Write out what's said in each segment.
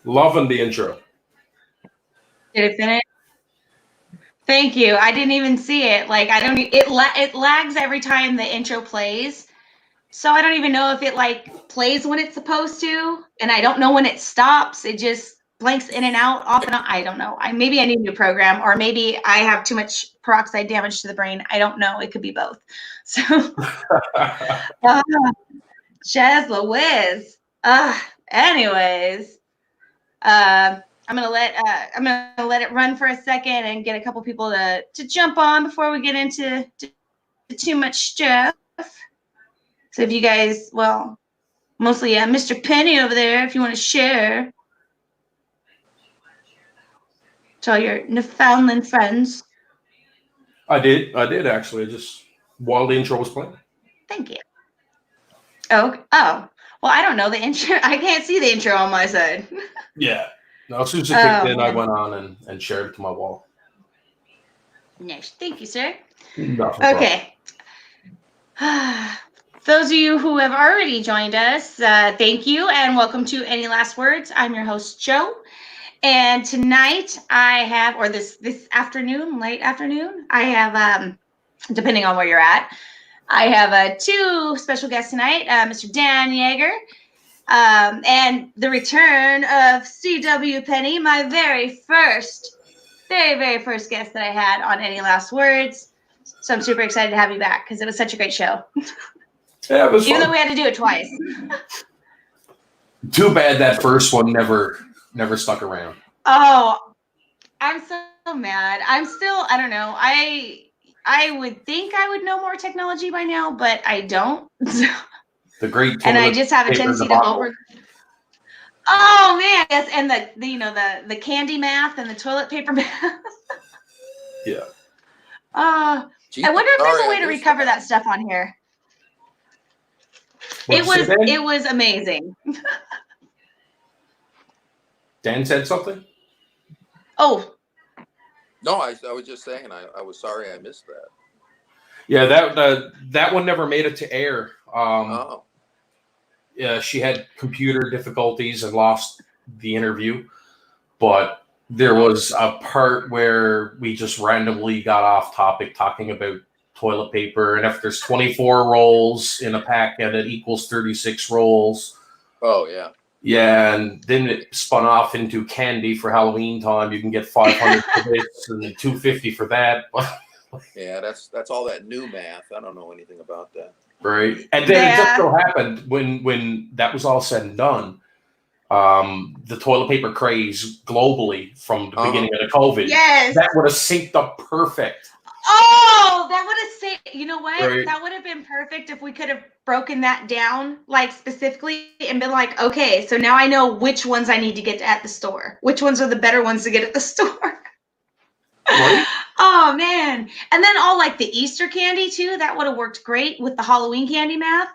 Loving the intro. Did it finish? Thank you. I didn't even see it. Like it lags every time the intro plays. So I don't even know if it like plays when it's supposed to, and I don't know when it stops. It just blanks in and out, off and on. I don't know. Maybe I need a new program, or maybe I have too much peroxide damage to the brain. I don't know. It could be both. So, Jez Louise. Anyways, I'm gonna let it run for a second and get a couple people to jump on before we get into too much stuff. So if you guys, well, mostly Mr. Penney over there, if you want to share to all your Newfoundland friends. I did actually. Just while the intro was playing. Thank you. Oh. Well, I don't know the intro. I can't see the intro on my side. Yeah. No, as soon as it kicked in, I went on and shared it to my wall. Nice. Thank you, sir. Okay. Those of you who have already joined us, thank you and welcome to Any Last Words. I'm your host, Joe. And tonight I have, or this afternoon, late afternoon, I have, depending on where you're at, I have two special guests tonight, Mr. Dan Yeager, and the return of CW Penney, my very first guest that I had on Any Last Words. So I'm super excited to have you back because it was such a great show. Yeah, it was Even fun. though we had to do it twice. Too bad that first one never stuck around. Oh, I'm so mad. I'm still, I don't know. I would think I would know more technology by now, but I don't. The great and I just have a tendency to over. Oh man, yes, and the candy math and the toilet paper math. Yeah. I wonder if there's a way to recover that stuff on here. It was amazing. Dan said something? Oh. No, I was just saying I was sorry I missed that. Yeah, that one never made it to air. Yeah, she had computer difficulties and lost the interview, but there was a part where we just randomly got off topic talking about toilet paper, and if there's 24 rolls in a packet, it equals 36 rolls. Oh, yeah. Yeah, and then it spun off into candy for Halloween time. You can get 500 for this and 250 for that. Yeah, that's all that new math. I don't know anything about that. Right. And then it just so happened when that was all said and done, the toilet paper craze globally from the beginning of the COVID, that would have synced up perfect. Oh, that would have saved. You know what? Right. That would have been perfect if we could have broken that down, like specifically, and been like, okay, so now I know which ones I need to get at the store. Which ones are the better ones to get at the store? Right. Oh man! And then all like the Easter candy too. That would have worked great with the Halloween candy math.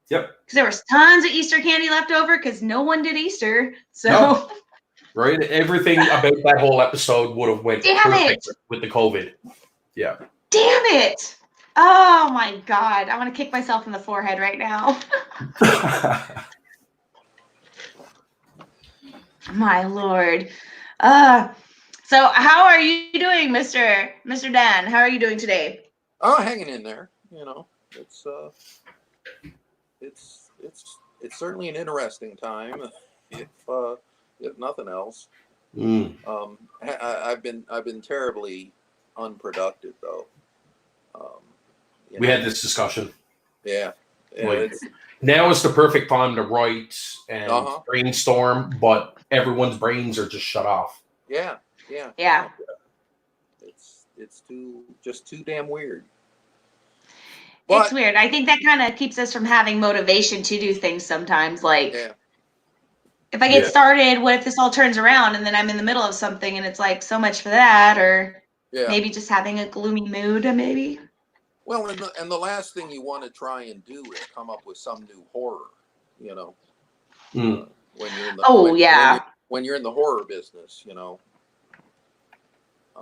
Yep. Because there was tons of Easter candy left over because no one did Easter. So. No. Right. Everything about that whole episode would have went perfect with the COVID. Yeah. Damn it! Oh my God! I want to kick myself in the forehead right now. My Lord. So how are you doing, Mr. Dan? How are you doing today? Oh, hanging in there. You know, it's certainly an interesting time, if nothing else. I've been terribly unproductive though. We had this discussion. Yeah. Like, now is the perfect time to write and brainstorm, but everyone's brains are just shut off. Yeah. It's too damn weird. It's weird. I think that kind of keeps us from having motivation to do things sometimes. Like, if I get started, what if this all turns around and then I'm in the middle of something and it's like so much for that, or maybe just having a gloomy mood, maybe. Well, and the last thing you want to try and do is come up with some new horror, you know. When you're in the when you're in the horror business, you know.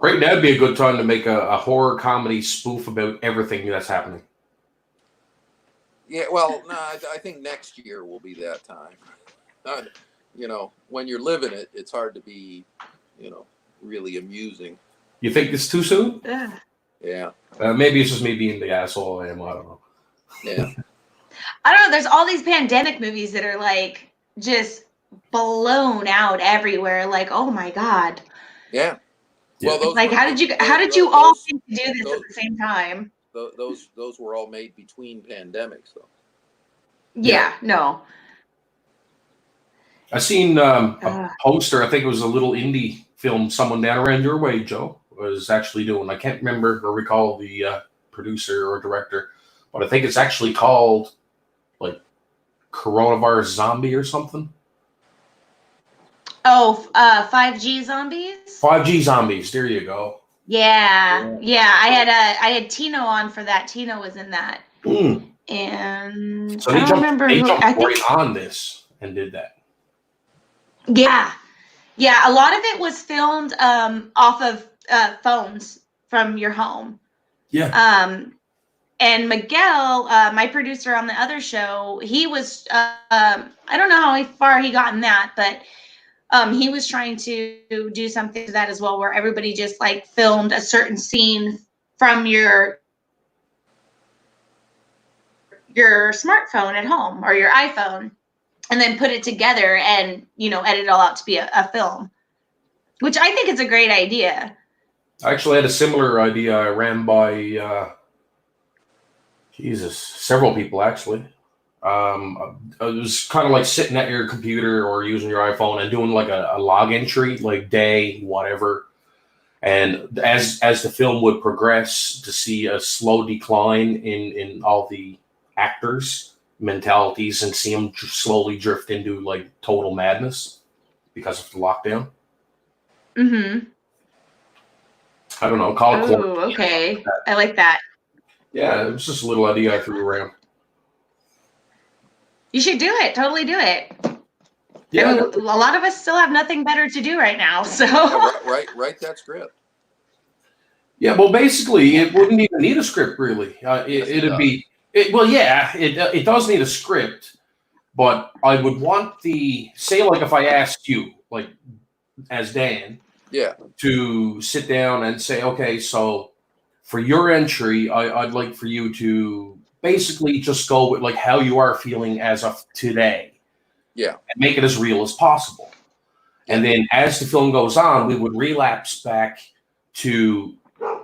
Right now would be a good time to make a horror comedy spoof about everything that's happening. Yeah, well, no, I think next year will be that time. You know, when you're living it, it's hard to be, you know, really amusing. You think it's too soon? Yeah. Maybe it's just me being the asshole I am. I don't know. Yeah. I don't know. There's all these pandemic movies that are like just blown out everywhere. Like, oh my God. Yeah. Well, those like, were, how did you all think to do this at the same time? Those were all made between pandemics, though. Yeah. No. I seen a poster. I think it was a little indie film someone down around your way, Joe, was actually doing. I can't remember or recall the producer or director, but I think it's actually called like Coronavirus Zombie or something. Oh, 5G Zombies? 5G Zombies. There you go. Yeah. I had Tino on for that. Tino was in that. And so I don't remember they who. jumped I think right on this and did that. Yeah. A lot of it was filmed off of phones from your home. Yeah. And Miguel, my producer on the other show, he was I don't know how far he got in that, but he was trying to do something to that as well, where everybody just like filmed a certain scene from your smartphone at home or your iPhone, and then put it together and, you know, edit it all out to be a film, which I think is a great idea. I actually had a similar idea. I ran by several people actually. It was kind of like sitting at your computer or using your iPhone and doing like a log entry, like day, whatever. And as the film would progress, to see a slow decline in all the actors' mentalities and see them slowly drift into like total madness because of the lockdown. I don't know. Call it quarantine. Oh, okay. I like that. Yeah, it was just a little idea I threw around. You should do it. Totally do it. Yeah, I mean, a lot of us still have nothing better to do right now. So write that script. Yeah, well, basically, it wouldn't even need a script, really. It'd be it does need a script, but I would want say like if I asked you, like as Dan, to sit down and say, okay, so for your entry, I'd like for you to basically just go with like how you are feeling as of today. Yeah. And make it as real as possible. And then as the film goes on, we would relapse back to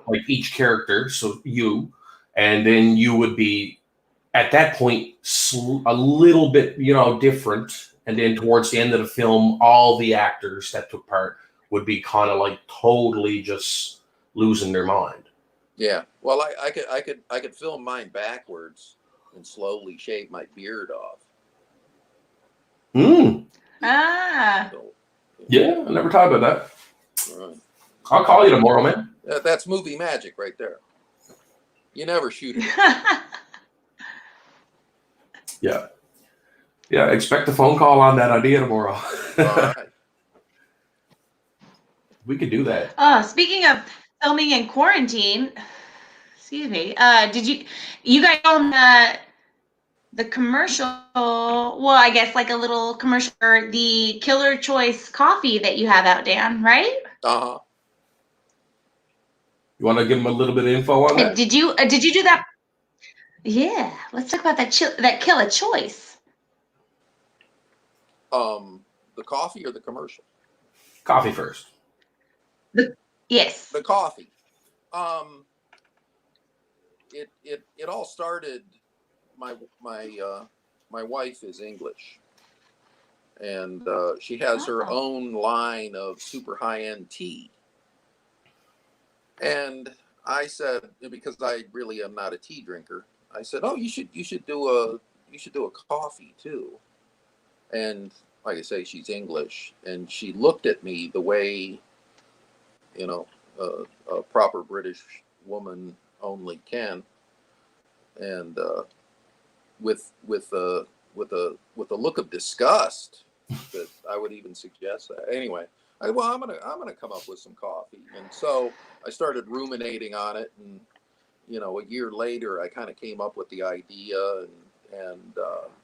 like each character, so you, and then you would be at that point a little bit, you know, different. And then towards the end of the film, all the actors that took part would be kind of like totally just losing their mind. Yeah. Well, I could film mine backwards and slowly shave my beard off. So, yeah, I never thought about that. Right. I'll call you tomorrow, man. That's movie magic right there. You never shoot it. Yeah, expect a phone call on that idea tomorrow. All right. We could do that. Speaking of filming in quarantine, excuse me, did you guys own the commercial? Well, I guess like a little commercial for the Killer Choice coffee that you have out, Dan, right? You want to give them a little bit of info on that? Did you do that? Yeah, let's talk about that Killer Choice. The coffee or the commercial? Coffee first. Yes. The coffee. It all started. My wife is English, and she has her own line of super high-end tea. And I said, because I really am not a tea drinker, I said, oh, you should do a coffee too. And like I say, she's English, and she looked at me the way, you know, a proper British woman only can, and with a look of disgust that I would even suggest that. Anyway, I'm gonna come up with some coffee, and so I started ruminating on it, and a year later, I kind of came up with the idea, and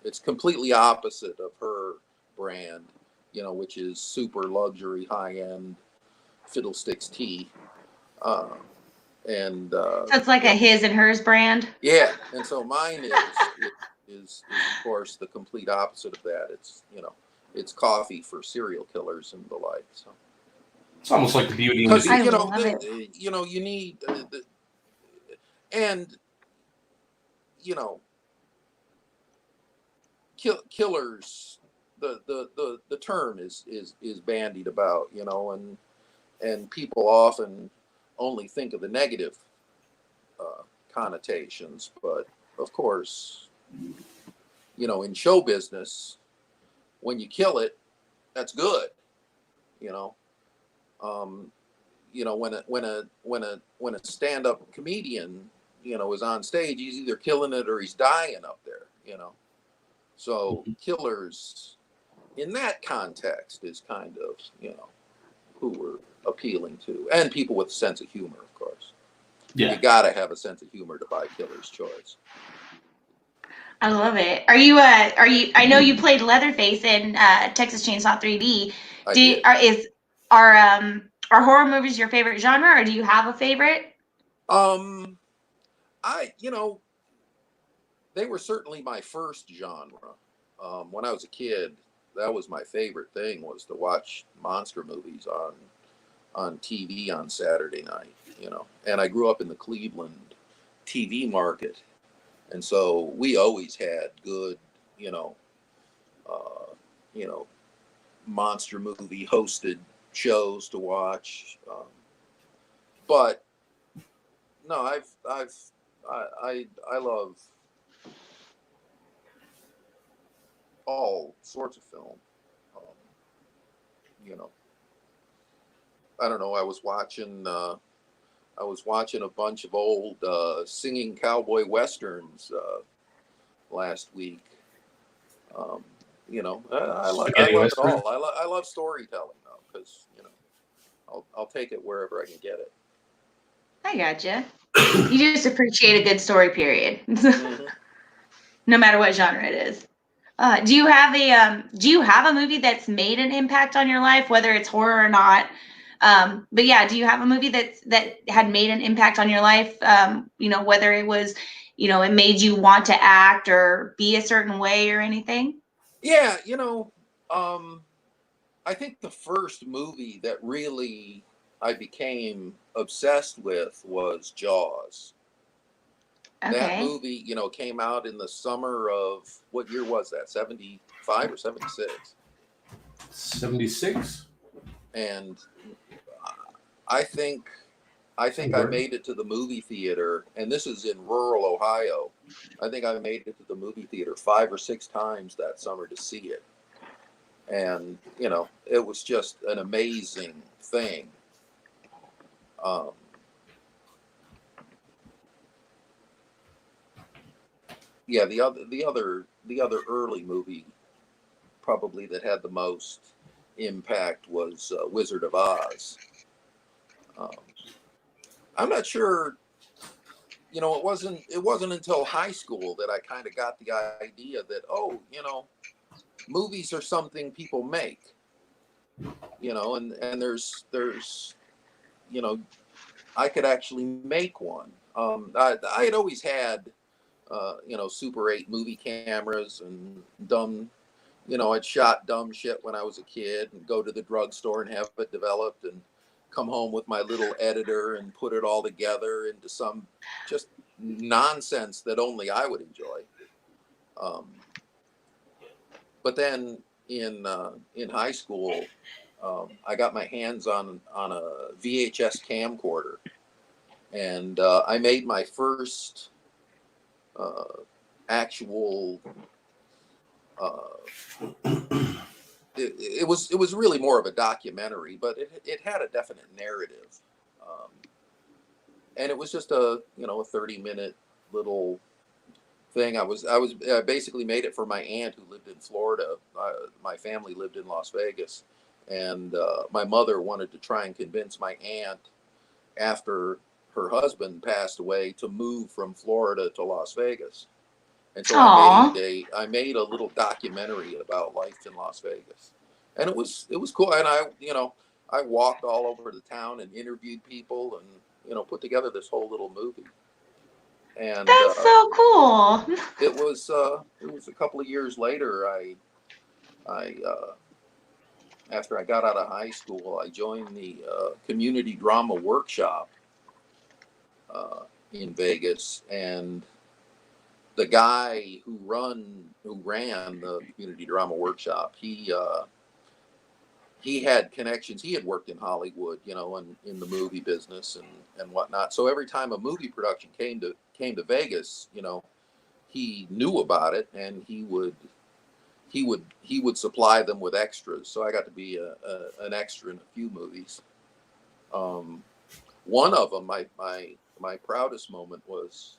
it's completely opposite of her brand, which is super luxury, high end fiddlesticks tea. So it's like a his and hers brand. Yeah, and so mine is of course the complete opposite of that. It's coffee for serial killers and the like. So it's almost like the beauty and because the you need and killers. The term is bandied about, and people often only think of the negative connotations, but of course, in show business, when you kill it, that's good. When a stand-up comedian, is on stage, he's either killing it or he's dying up there. So killers, in that context, is kind of who we're appealing to, and people with a sense of humor, of course. Yeah. You gotta have a sense of humor to buy Killer's Choice. I love it. Are you? I know you played Leatherface in Texas Chainsaw 3D. Are horror movies your favorite genre, or do you have a favorite? They were certainly my first genre. When I was a kid, that was my favorite thing, was to watch monster movies on TV on Saturday night. And I grew up in the Cleveland TV market, and so we always had good, monster movie hosted shows to watch. But no, I love all sorts of film. I don't know. I was watching a bunch of old singing cowboy westerns last week. I love it all. I love storytelling though, because I'll take it wherever I can get it. I gotcha. You just appreciate a good story, period. Mm-hmm. No matter what genre it is. Do you have a movie that's made an impact on your life, whether it's horror or not? But yeah, do you have a movie that had made an impact on your life? Whether it was, it made you want to act or be a certain way or anything? Yeah, I think the first movie that really I became obsessed with was Jaws. Okay. That movie, came out in the summer of, what year was that? 75 or 76? 76. And I think I made it to the movie theater, and this is in rural Ohio. I think I made it to the movie theater 5 or 6 times that summer to see it. And, it was just an amazing thing. Yeah, the other early movie probably that had the most impact was Wizard of Oz. I'm not sure, it wasn't until high school that I kind of got the idea that, movies are something people make, and there's I could actually make one. I had always had Super 8 movie cameras and dumb, I'd shot dumb shit when I was a kid and go to the drugstore and have it developed and come home with my little editor and put it all together into some just nonsense that only I would enjoy. But then in high school, I got my hands on a VHS camcorder, and I made my first actual. It was really more of a documentary, but it had a definite narrative, and it was just a 30-minute little thing. I basically made it for my aunt who lived in Florida. My family lived in Las Vegas, and my mother wanted to try and convince my aunt after her husband passed away to move from Florida to Las Vegas. And so I made a little documentary about life in Las Vegas, and it was cool. And I walked all over the town and interviewed people, and put together this whole little movie. And that's so cool. It was a couple of years later. After I got out of high school, I joined the community drama workshop in Vegas, and the guy who ran the community drama workshop, he had connections. He had worked in Hollywood, and in the movie business and whatnot. So every time a movie production came to Vegas, he knew about it, and he would supply them with extras. So I got to be an extra in a few movies. One of them, my proudest moment was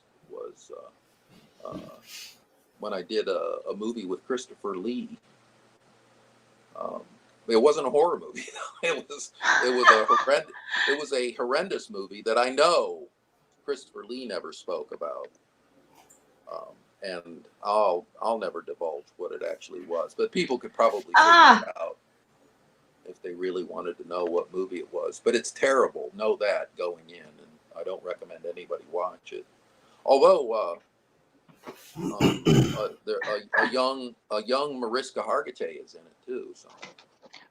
when I did a movie with Christopher Lee. It wasn't a horror movie. It was a horrendous movie that I know Christopher Lee never spoke about. And I'll never divulge what it actually was, but people could probably figure it out if they really wanted to know what movie it was. But it's terrible. Know that going in, and I don't recommend anybody watch it. Although a young Mariska Hargitay is in it too. So.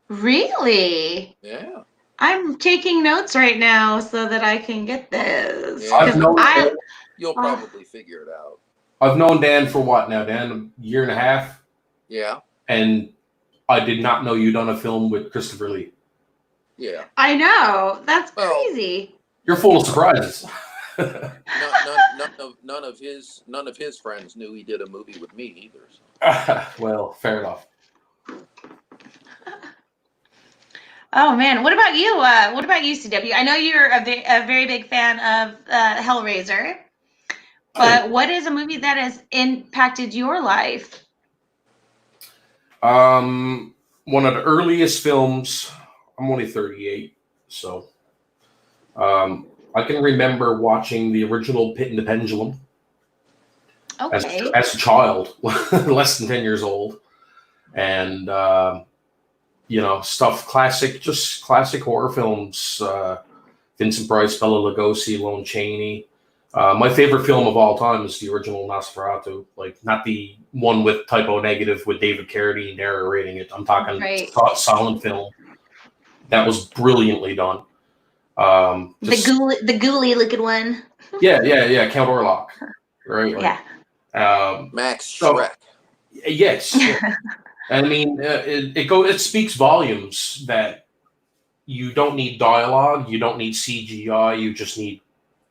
Really? Yeah. I'm taking notes right now so that I can get this. Yeah. You'll probably figure it out. I've known Dan for what now, Dan? A year and a half? Yeah. And I did not know you'd done a film with Christopher Lee. Yeah. I know. That's crazy. You're full of surprises. None of his friends knew he did a movie with me either. So. Well, fair enough. Oh man, what about you? What about you, CW? I know you're a very big fan of Hellraiser, but what is a movie that has impacted your life? One of the earliest films. I'm only 38, so I can remember watching the original Pit and the Pendulum. Okay. As a child, less than 10 years old, and stuff, classic horror films. Vincent Price, Bela Lugosi, Lon Chaney. My favorite film of all time is the original Nosferatu, like not the one with typo negative with David Carradine narrating it. I'm talking silent film. That was brilliantly done. The ghouly looking one. Yeah, Count Orlok, right? Yeah. Max Schreck. Yes. Yeah. I mean, it speaks volumes that you don't need dialogue, you don't need CGI, you just need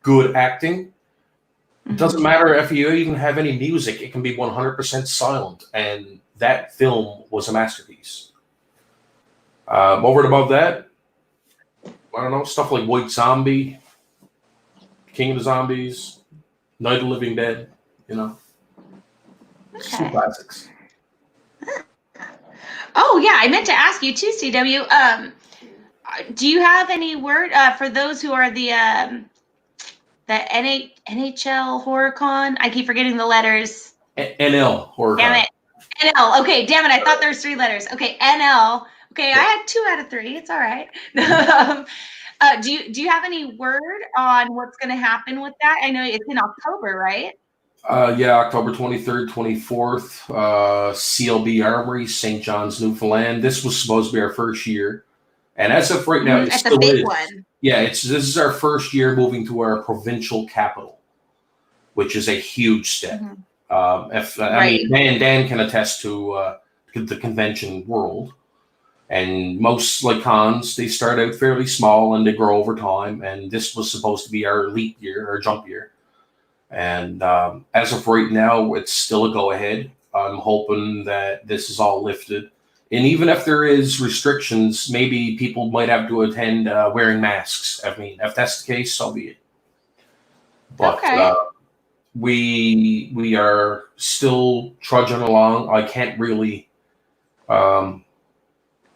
good acting. Mm-hmm. It doesn't matter if you even have any music; it can be 100% silent, and that film was a masterpiece. Over and above that, I don't know, stuff like White Zombie, King of the Zombies, Night of the Living Dead. Some classics. Oh yeah, I meant to ask you too, CW. Do you have any word for those who are the NHL HorrorCon? I keep forgetting the letters. NL HorrorCon. Damn it, NL. Okay, damn it. I thought there was 3 letters. Okay, NL. Okay, I had 2 out of 3. It's all right. Do you have any word on what's going to happen with that? I know it's in October, right? Yeah, October 23rd, 24th, CLB Armory, St. John's, Newfoundland. This was supposed to be our first year. And as of right now, it still is. One. Yeah, this is our first year moving to our provincial capital, which is a huge step. Mm-hmm. I mean, Dan can attest to the convention world. And most like cons, they start out fairly small and they grow over time. And this was supposed to be our leap year, our jump year. And as of right now, it's still a go ahead. I'm hoping that this is all lifted. And even if there is restrictions, maybe people might have to attend wearing masks. I mean, if that's the case, so be it. But Okay. we are still trudging along. I can't really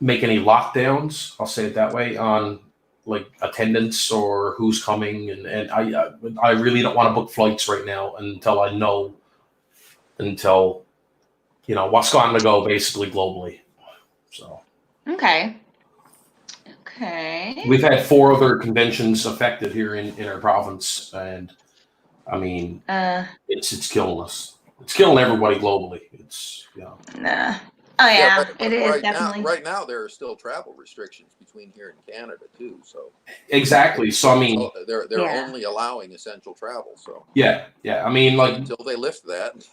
make any lockdowns, I'll say it that way, on like attendance or who's coming, and I really don't want to book flights right now until I know, what's going to go basically globally. So Okay. we've had 4 other conventions affected here in our province, and I mean it's killing us. It's killing everybody globally. It's Nah. Oh yeah, it is definitely. Right now, there are still travel restrictions between here and Canada too. So exactly. So I mean, they're only allowing essential travel. So yeah. I mean, like until they lift that,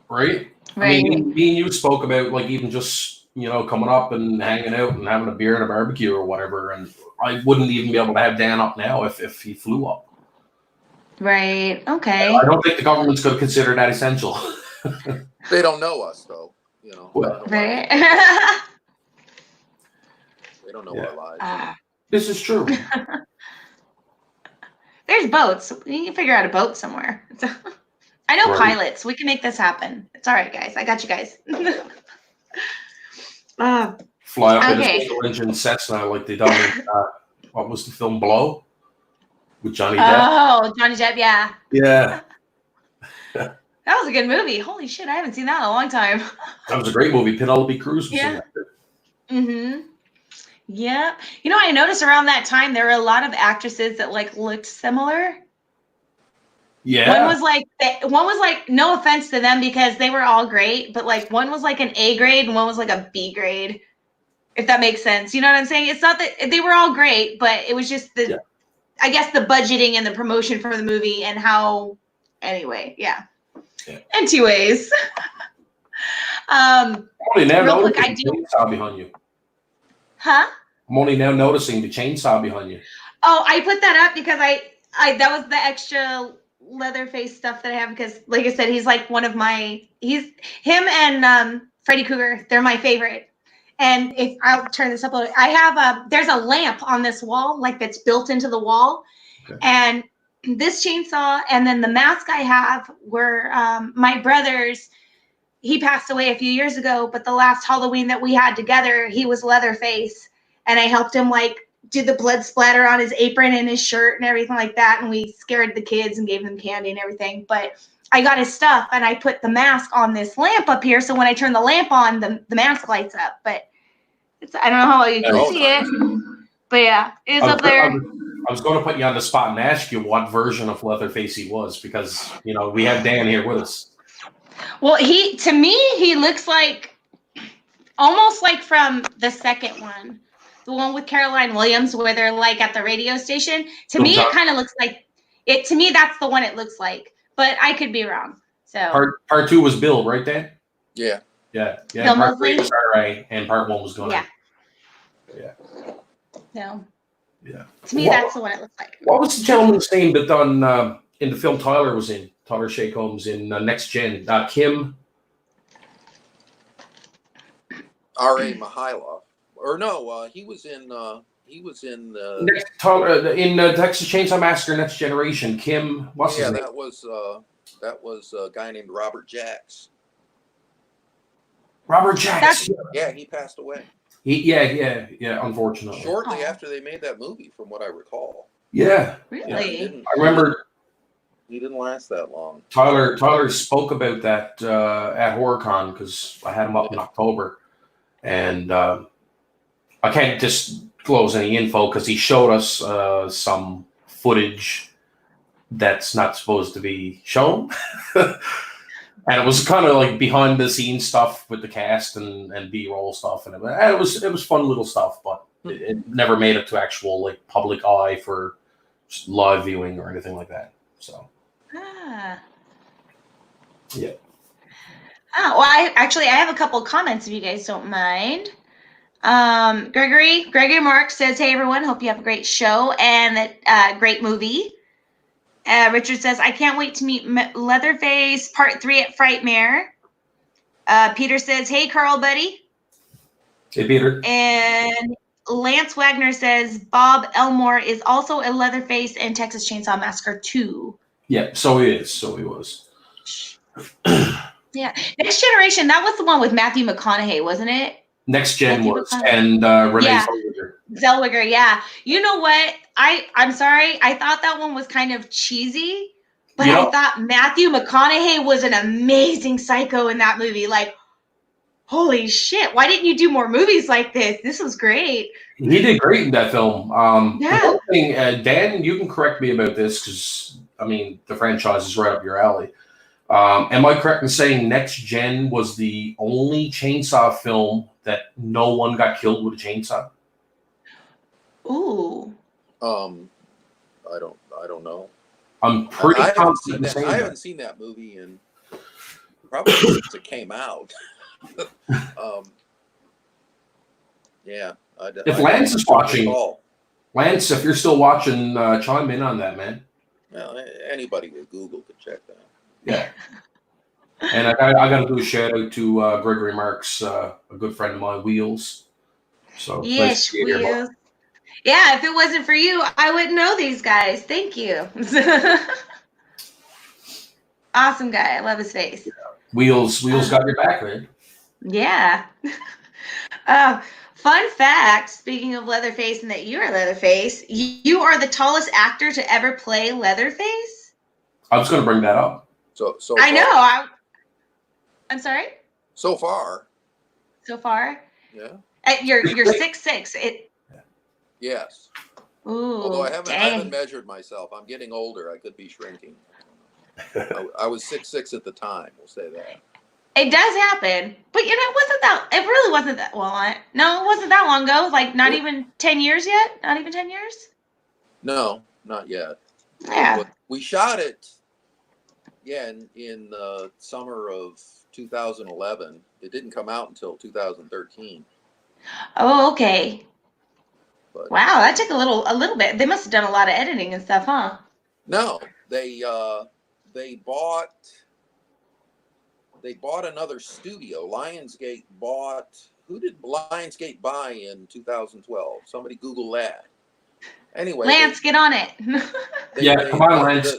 right? I mean, me and you spoke about like even just coming up and hanging out and having a beer and a barbecue or whatever, and I wouldn't even be able to have Dan up now if he flew up. Right. Okay. I don't think the government's going to consider that essential. They don't know us though. Well, right. They don't know our lives. This is true. There's boats. You can figure out a boat somewhere. I know pilots. We can make this happen. It's all right, guys. I got you guys. Fly up in a single engine Cessna like they done in, what was the film Blow? With Johnny Depp. Oh, Johnny Depp, yeah. Yeah. That was a good movie. Holy shit, I haven't seen that in a long time. That was a great movie. Penelope Cruz was in that. Mm-hmm. Yeah. I noticed around that time there were a lot of actresses that like looked similar. Yeah. One was like, no offense to them because they were all great, but like one was like an A grade and one was like a B grade. If that makes sense. You know what I'm saying? It's not that they were all great, but it was just I guess the budgeting and the promotion for the movie and how anyway, yeah. Anyways. I'm only now real quick, noticing the chainsaw behind you. Huh? I'm only now noticing the chainsaw behind you. Oh, I put that up because I that was the extra Leatherface stuff that I have because like I said, he's like one of my him and Freddy Krueger, they're my favorite. And if I'll turn this up a little, I have there's a lamp on this wall, like that's built into the wall. Okay. And this chainsaw and then the mask I have were my brother's. He passed away a few years ago, but the last Halloween that we had together, he was Leatherface. And I helped him like do the blood splatter on his apron and his shirt and everything like that. And we scared the kids and gave them candy and everything. But I got his stuff and I put the mask on this lamp up here. So when I turn the lamp on, the mask lights up. But I don't know how you can see it. But yeah, it's up there. I was going to put you on the spot and ask you what version of Leatherface he was because, we have Dan here with us. Well, to me, he looks like almost like from the second one, the one with Caroline Williams, where they're like at the radio station. To me, it kind of looks like it. To me, that's the one it looks like, but I could be wrong. So part 2 was Bill, right, Dan? Yeah. Bill part 3 was RA, and part 1 was going. Yeah. No. Yeah. To me, that's the one it looks like. What was the gentleman's name that done in the film Tyler was in? Tyler Shake Holmes in Next Gen. Kim. R.A. Mihailov, or no? He was in Texas Chainsaw Massacre Next Generation. Kim. What's his name? that was a guy named Robert Jacks. Robert Jacks. Yeah, he passed away. Yeah. Unfortunately, shortly after they made that movie, from what I recall. Yeah. Really? I remember. He didn't last that long. Tyler spoke about that at HorrorCon because I had him up in October, and I can't disclose any info because he showed us some footage that's not supposed to be shown, and it was kind of like behind the scenes stuff with the cast and B-roll stuff, and it was fun little stuff, but it never made it to actual like public eye for live viewing or anything like that. So. Yeah. Oh, well, I have a couple of comments if you guys don't mind. Gregory Mark says, "Hey everyone, hope you have a great show and a great movie." Richard says, I can't wait to meet Leatherface Part 3 at Frightmare. Peter says, hey, Carl, buddy. Hey, Peter. And Lance Wagner says, Bob Elmore is also a Leatherface in Texas Chainsaw Massacre 2. Yeah, so he is. So he was. Yeah. Next Generation, that was the one with Matthew McConaughey, wasn't it? Next Gen Matthew was. McConaughey. And Renee Yeah. Zellweger. Zellweger, yeah. You know what? I'm sorry. I thought that one was kind of cheesy, but I thought Matthew McConaughey was an amazing psycho in that movie. Like, holy shit, why didn't you do more movies like this? This was great. He did great in that film. Yeah. The one thing, Dan, you can correct me about this because, I mean, the franchise is right up your alley. Am I correct in saying Next Gen was the only chainsaw film that no one got killed with a chainsaw? Ooh. I don't know. I'm pretty confident in saying I haven't seen that movie in probably since it came out. Yeah. If Lance is watching, Lance, if you're still watching, chime in on that, man. Well, anybody with Google could check that. Yeah. And I got to do a shout out to Gregory Marks, a good friend of mine, Wheels. So yes, Wheels. Yeah, if it wasn't for you, I wouldn't know these guys. Thank you. Awesome guy. I love his face. Yeah. Wheels got your back, man. Yeah. Fun fact, speaking of Leatherface and that you are Leatherface, you are the tallest actor to ever play Leatherface? I was going to bring that up. So I know. I'm sorry? So far. So far? Yeah. You're 6'6". Yes. Ooh, although I haven't measured myself. I'm getting older. I could be shrinking. I was 6'6" at the time. We'll say that. It does happen, but it really wasn't that long. No, it wasn't that long ago. Like not even 10 years yet. Not even 10 years. No, not yet. Yeah. We shot it. Yeah, in the summer of 2011. It didn't come out until 2013. Oh, okay. But, wow, that took a little bit. They must have done a lot of editing and stuff, huh? No, they bought another studio. Lionsgate bought. Who did Lionsgate buy in 2012? Somebody Google that. Anyway, Lance, get on it. Come on, Lance.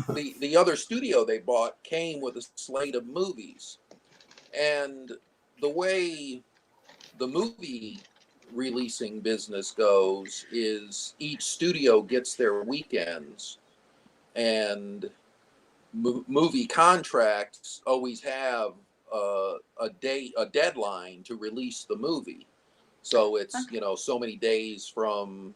The other studio they bought came with a slate of movies, and the way the movie releasing business goes is each studio gets their weekends, and movie contracts always have a deadline to release the movie. So it's so many days from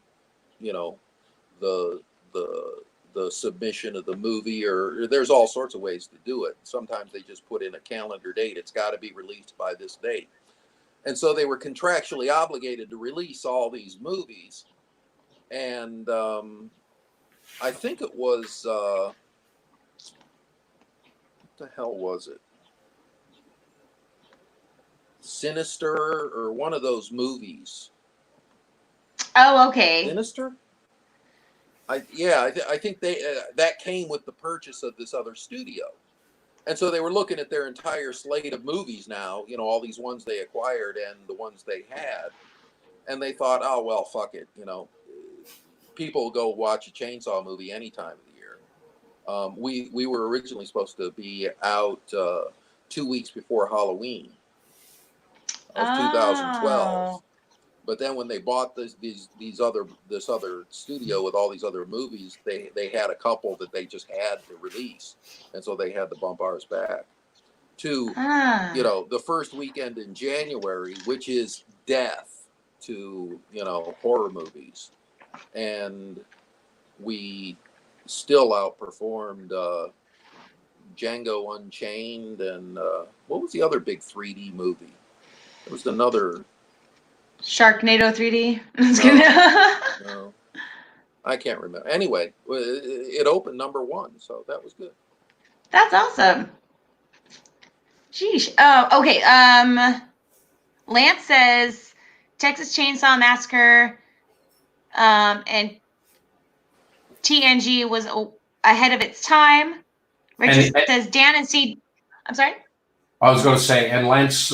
the submission of the movie, or there's all sorts of ways to do it. Sometimes they just put in a calendar date. It's got to be released by this date. And so they were contractually obligated to release all these movies. And I think it was, what the hell was it? Sinister or one of those movies. Oh, okay. Sinister? I think that came with the purchase of this other studio. And so they were looking at their entire slate of movies now, all these ones they acquired and the ones they had. And they thought, oh, well, fuck it. People go watch a chainsaw movie any time of the year. We were originally supposed to be out 2 weeks before Halloween of 2012. But then when they bought this other studio with all these other movies, they had a couple that they just had to release, and so they had to bump ours back to the first weekend in January, which is death to horror movies, and we still outperformed Django Unchained and what was the other big 3D movie? There was another. Sharknado 3D. No, I can't remember. Anyway, it opened number 1, so that was good. That's awesome. Sheesh. Oh, okay. Lance says Texas Chainsaw Massacre, and TNG was ahead of its time. Richard And- says Dan and C. I'm sorry. I was going to say, and Lance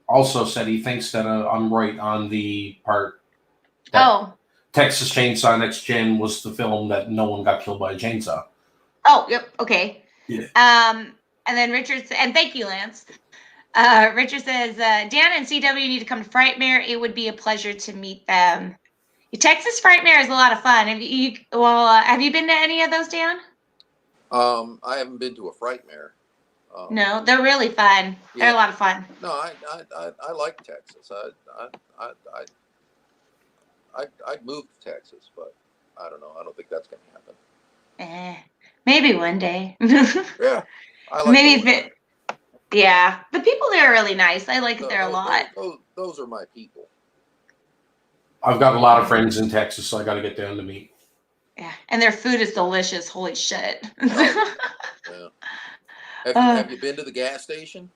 also said he thinks that I'm right on the part that Oh. Texas Chainsaw Next Gen was the film that no one got killed by a chainsaw. Oh, yep. Okay. Yeah. And then Richard, and thank you, Lance. Richard says, Dan and CW need to come to Frightmare. It would be a pleasure to meet them. Texas Frightmare is a lot of fun. Have you been to any of those, Dan? I haven't been to a Frightmare. No, they're really fun. They're a lot of fun. No, I like Texas. I'd move to Texas, but I don't know. I don't think that's going to happen. Maybe one day. Yeah, I like yeah, the people there are really nice. I like it there a lot. Those are my people. I've got a lot of friends in Texas, so I got to get down to meet. Yeah, and their food is delicious. Holy shit. Yeah. Have you been to the gas station?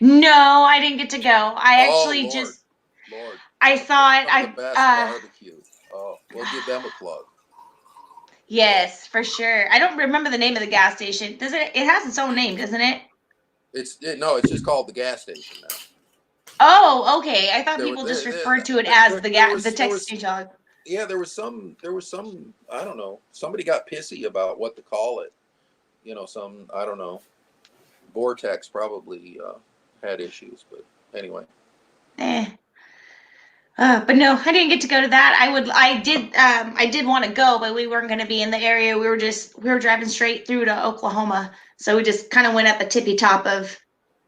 No, I didn't get to go. I actually Lord. I saw it. The best barbecue. Oh, we'll give them a plug. Yes, for sure. I don't remember the name of the gas station. Does it? It has its own name, doesn't it? It's just called the gas station now. Oh, okay. I thought people just referred to it as the Texas Chainsaw. Yeah, there was some. I don't know. Somebody got pissy about what to call it. I don't know. Vortex probably had issues, but anyway. But no, I didn't get to go to that. I did want to go, but we weren't going to be in the area. We were driving straight through to Oklahoma, so we just kind of went at the tippy top of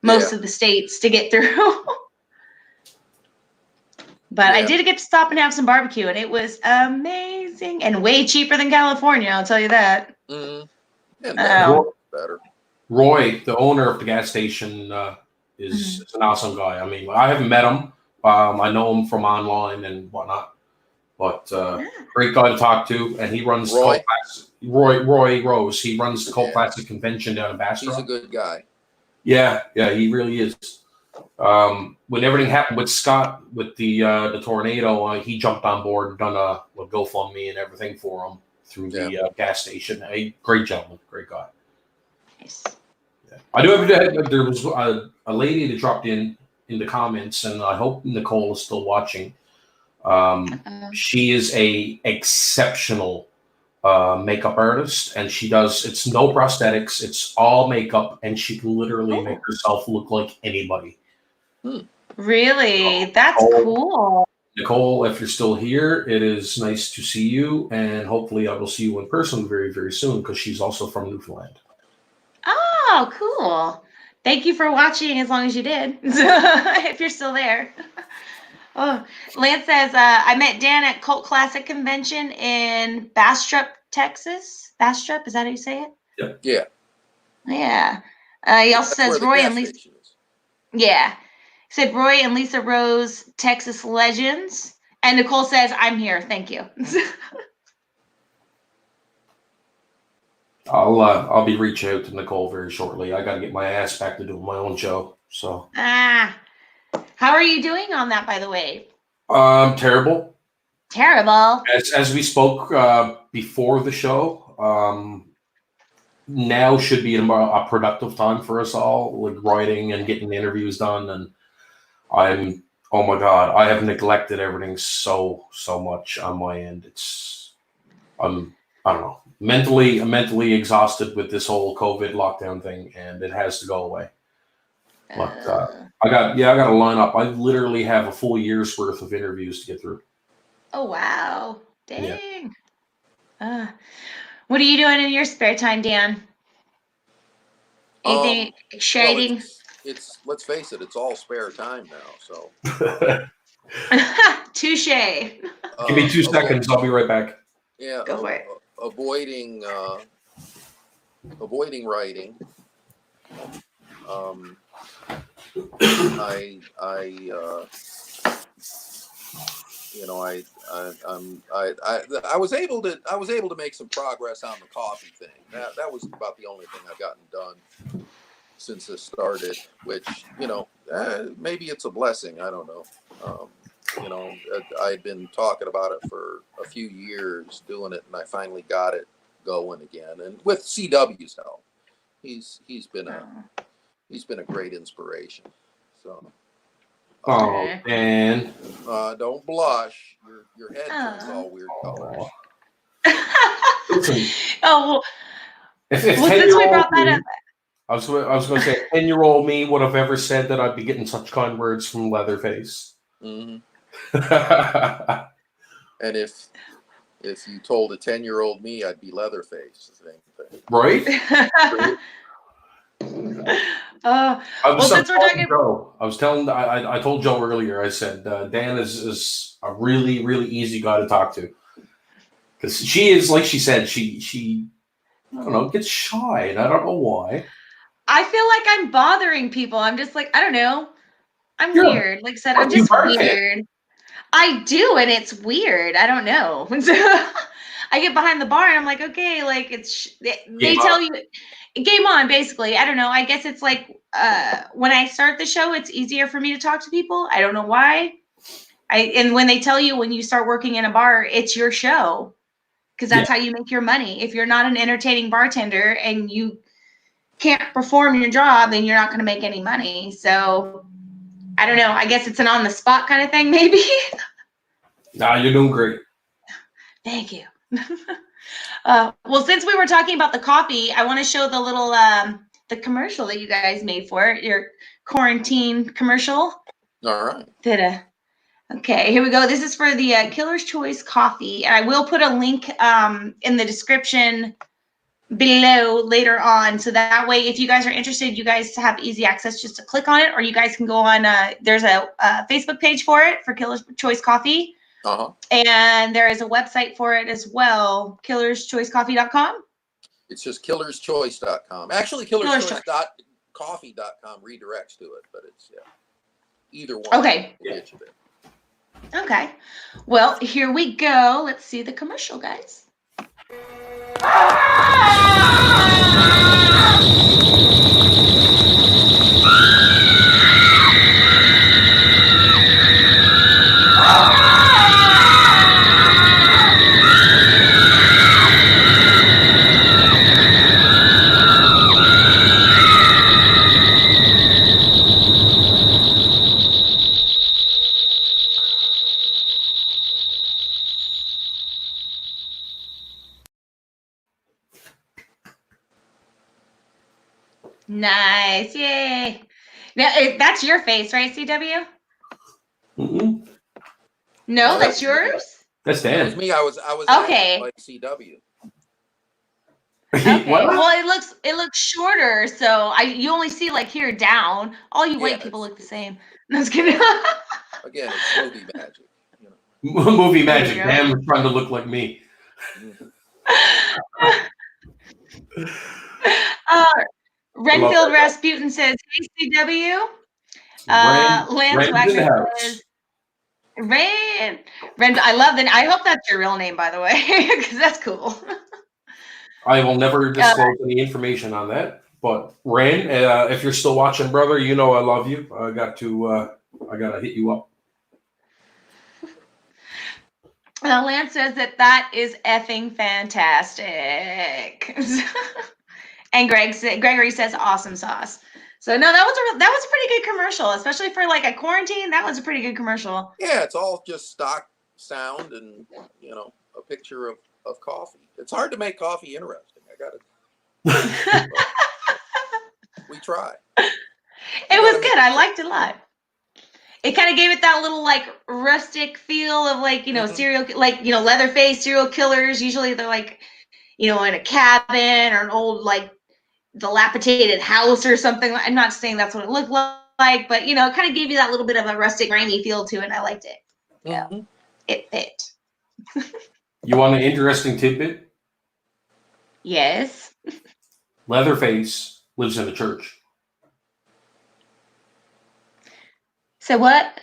most of the states to get through. But I did get to stop and have some barbecue, and it was amazing and way cheaper than California. I'll tell you that. Mm-hmm. And better. Roy, the owner of the gas station, is an awesome guy. I mean, I haven't met him. I know him from online and whatnot, but great guy to talk to. And he runs Roy Rose. He runs the Cult Classic Convention down in Bastrop. He's a good guy. Yeah, he really is. When everything happened with Scott with the tornado, he jumped on board and done a GoFundMe and everything for him through the gas station. A great gentleman, great guy. Nice. Yeah. I do have to. There was a lady that dropped in the comments, and I hope Nicole is still watching. She is a exceptional makeup artist, and it's no prosthetics, it's all makeup, and she can literally make herself look like anybody. Really? That's cool. Nicole, if you're still here, it is nice to see you, and hopefully I will see you in person very, very soon, because she's also from Newfoundland. Oh, cool. Thank you for watching as long as you did, if you're still there. Oh, Lance says, I met Dan at Cult Classic Convention in Bastrop, Texas. Bastrop, is that how you say it? Yep. Yeah. Yeah. He also says Roy and Lisa. Yeah. He said Roy and Lisa Rose, Texas legends. And Nicole says, I'm here. Thank you. I'll be reaching out to Nicole very shortly. I got to get my ass back to doing my own show. So. How are you doing on that, by the way? Terrible. Terrible. As we spoke before the show, now should be a productive time for us all, like writing and getting the interviews done. And oh my God, I have neglected everything so much on my end. I don't know, mentally exhausted with this whole COVID lockdown thing, and it has to go away. But I got to line up. I literally have a full year's worth of interviews to get through. Oh wow! Dang. Yeah. What are you doing in your spare time, Dan? Anything exciting? Well, it's let's face it, it's all spare time now. So. Touche. Give me 2 seconds. I'll be right back. Yeah. Go for it. Avoiding writing. I was able to make some progress on the coffee thing. That was about the only thing I've gotten done since this started, which, maybe it's a blessing. I don't know. I'd been talking about it for a few years, doing it, and I finally got it going again, and with CW's help, he's been a great inspiration. So. Oh, and don't blush. Your head turns all weird colors. listen, well, if since we brought that up, I was going to say, 10-year-old me would have ever said that I'd be getting such kind words from Leatherface. Mm-hmm. And if you told a 10-year-old me, I'd be Leatherface. The same thing. Right? Since we're talking, Joe, I told Joe earlier. I said Dan is a really, really easy guy to talk to, because she is, like she said, she I don't know, gets shy, and I don't know why. I feel like I'm bothering people. I'm just like, I don't know. I'm weird. Like I said, I'm just weird. I do, and it's weird. I don't know. I get behind the bar and I'm like, okay, like they tell you game on, basically. I don't know. I guess it's like when I start the show, it's easier for me to talk to people. I don't know why. And when they tell you when you start working in a bar, it's your show, because that's how you make your money. If you're not an entertaining bartender and you can't perform your job, then you're not going to make any money. So I don't know. I guess it's an on the spot kind of thing, maybe. Nah, you're doing great. Thank you. Well, since we were talking about the coffee, I want to show the little the commercial that you guys made for it, your quarantine commercial. All right. Okay, here we go. This is for the Killer's Choice coffee, and I will put a link in the description below later on, so that way if you guys are interested, you guys have easy access just to click on it, or you guys can go on there's a Facebook page for it, for Killer's Choice Coffee. And there is a website for it as well, killerschoicecoffee.com. It's just killerschoice.com. Actually, killerschoice.coffee.com redirects to it, but it's either one. Okay. Okay. Well, here we go. Let's see the commercial, guys. Nice. Yay. Now, that's your face, right, CW? Mm-hmm. No, that's yours? That's Dan. That was me. I was okay. like CW. Okay. Well, it looks shorter, so you only see like here down. All you white people look the same. That's good. Again, it's movie magic. Movie magic. Dan was trying to look like me. Renfield Rasputin says, "Hey CW." Lance Wagner says, "Ren, I love that. I hope that's your real name, by the way, because that's cool." I will never disclose any information on that. But Ren, if you're still watching, brother, you know I love you. I gotta hit you up. Lance says that is effing fantastic. And Gregory says awesome sauce. So no, that was a pretty good commercial, especially for like a quarantine. That was a pretty good commercial. Yeah, it's all just stock sound and a picture of coffee. It's hard to make coffee interesting. I got it. We try. It was good. I liked it a lot. It kind of gave it that little like rustic feel of like serial, like Leatherface serial killers. Usually they're like in a cabin or an old like dilapidated house or something. I'm not saying that's what it looked like, but it kind of gave you that little bit of a rustic, grimy feel to it, and I liked it. Yeah, it fit. You want an interesting tidbit? Yes. Leatherface lives in a church. So what?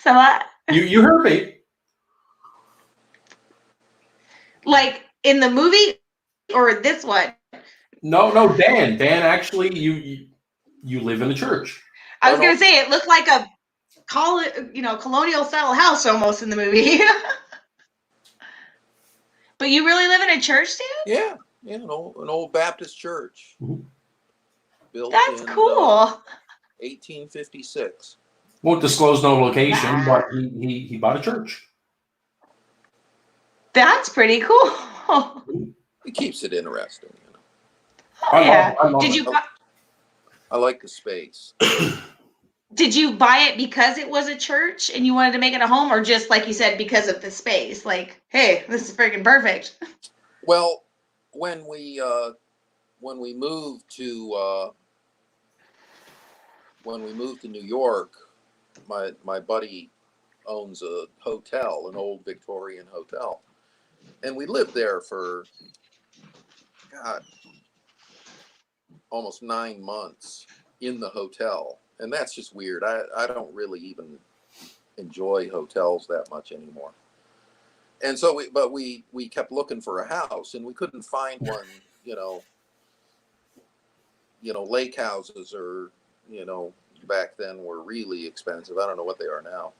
So what? You heard me. Like in the movie or this one? No, Dan. Dan, actually, you live in a church. I was gonna say it looked like a colonial style house almost in the movie. But you really live in a church, dude? Yeah, an old Baptist church built That's in cool. 1856. Won't disclose no location, but he bought a church. That's pretty cool. It keeps it interesting, you know. Oh, yeah. I love Did it. you I like the space. did you buy it because it was a church and you wanted to make it a home, or just like you said, because of the space? Like, hey, this is freaking perfect. Well, when we moved to New York, my buddy owns a hotel, an old Victorian hotel, and we lived there for God, almost 9 months in the hotel, and that's just weird. I don't really even enjoy hotels that much anymore. And so we kept looking for a house, and we couldn't find one. Lake houses are, back then were really expensive. I don't know what they are now.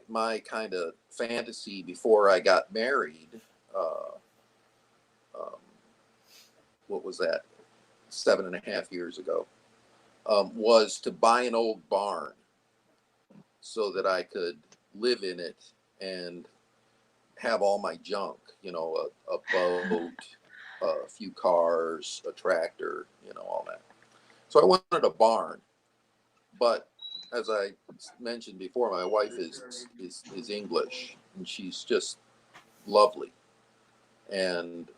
My kind of fantasy before I got married, what was that, 7.5 years ago, was to buy an old barn so that I could live in it and have all my junk, a boat, a few cars, a tractor, all that. So I wanted a barn, but as I mentioned before, my wife is English, and she's just lovely. And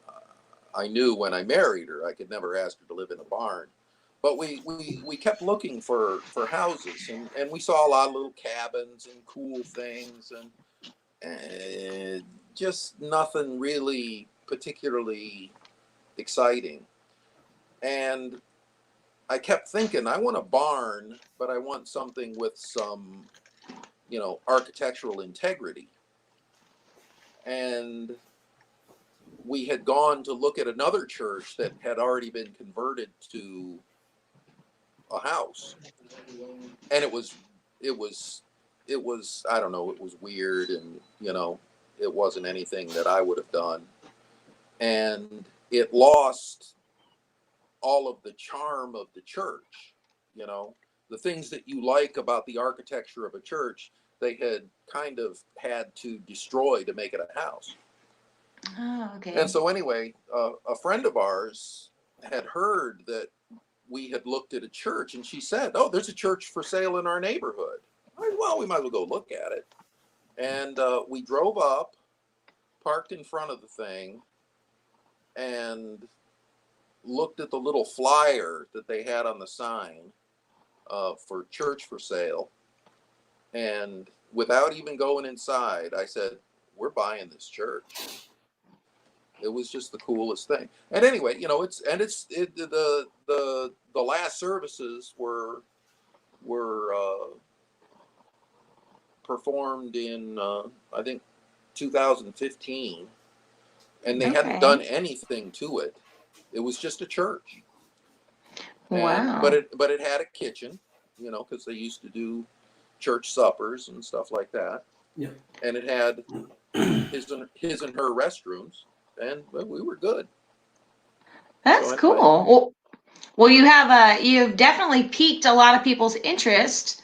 I knew when I married her, I could never ask her to live in a barn. But we kept looking for houses, and we saw a lot of little cabins and cool things, and just nothing really particularly exciting. And I kept thinking, I want a barn, but I want something with some, architectural integrity. And we had gone to look at another church that had already been converted to a house. And it was, I don't know, it was weird, and, it wasn't anything that I would have done. And it lost all of the charm of the church, the things that you like about the architecture of a church, they had kind of had to destroy to make it a house. Oh, okay. And so anyway, a friend of ours had heard that we had looked at a church, and she said, "Oh, there's a church for sale in our neighborhood." Well, we might as well go look at it. And we drove up, parked in front of the thing, and looked at the little flyer that they had on the sign for church for sale. And without even going inside, I said, "We're buying this church." It was just the coolest thing. And anyway, the last services were performed in I think 2015, and they hadn't done anything to it. It was just a church. Wow. But it had a kitchen, because they used to do church suppers and stuff like that. Yeah. And it had his and her restrooms, and we were good. That's cool. Well, you've definitely piqued a lot of people's interest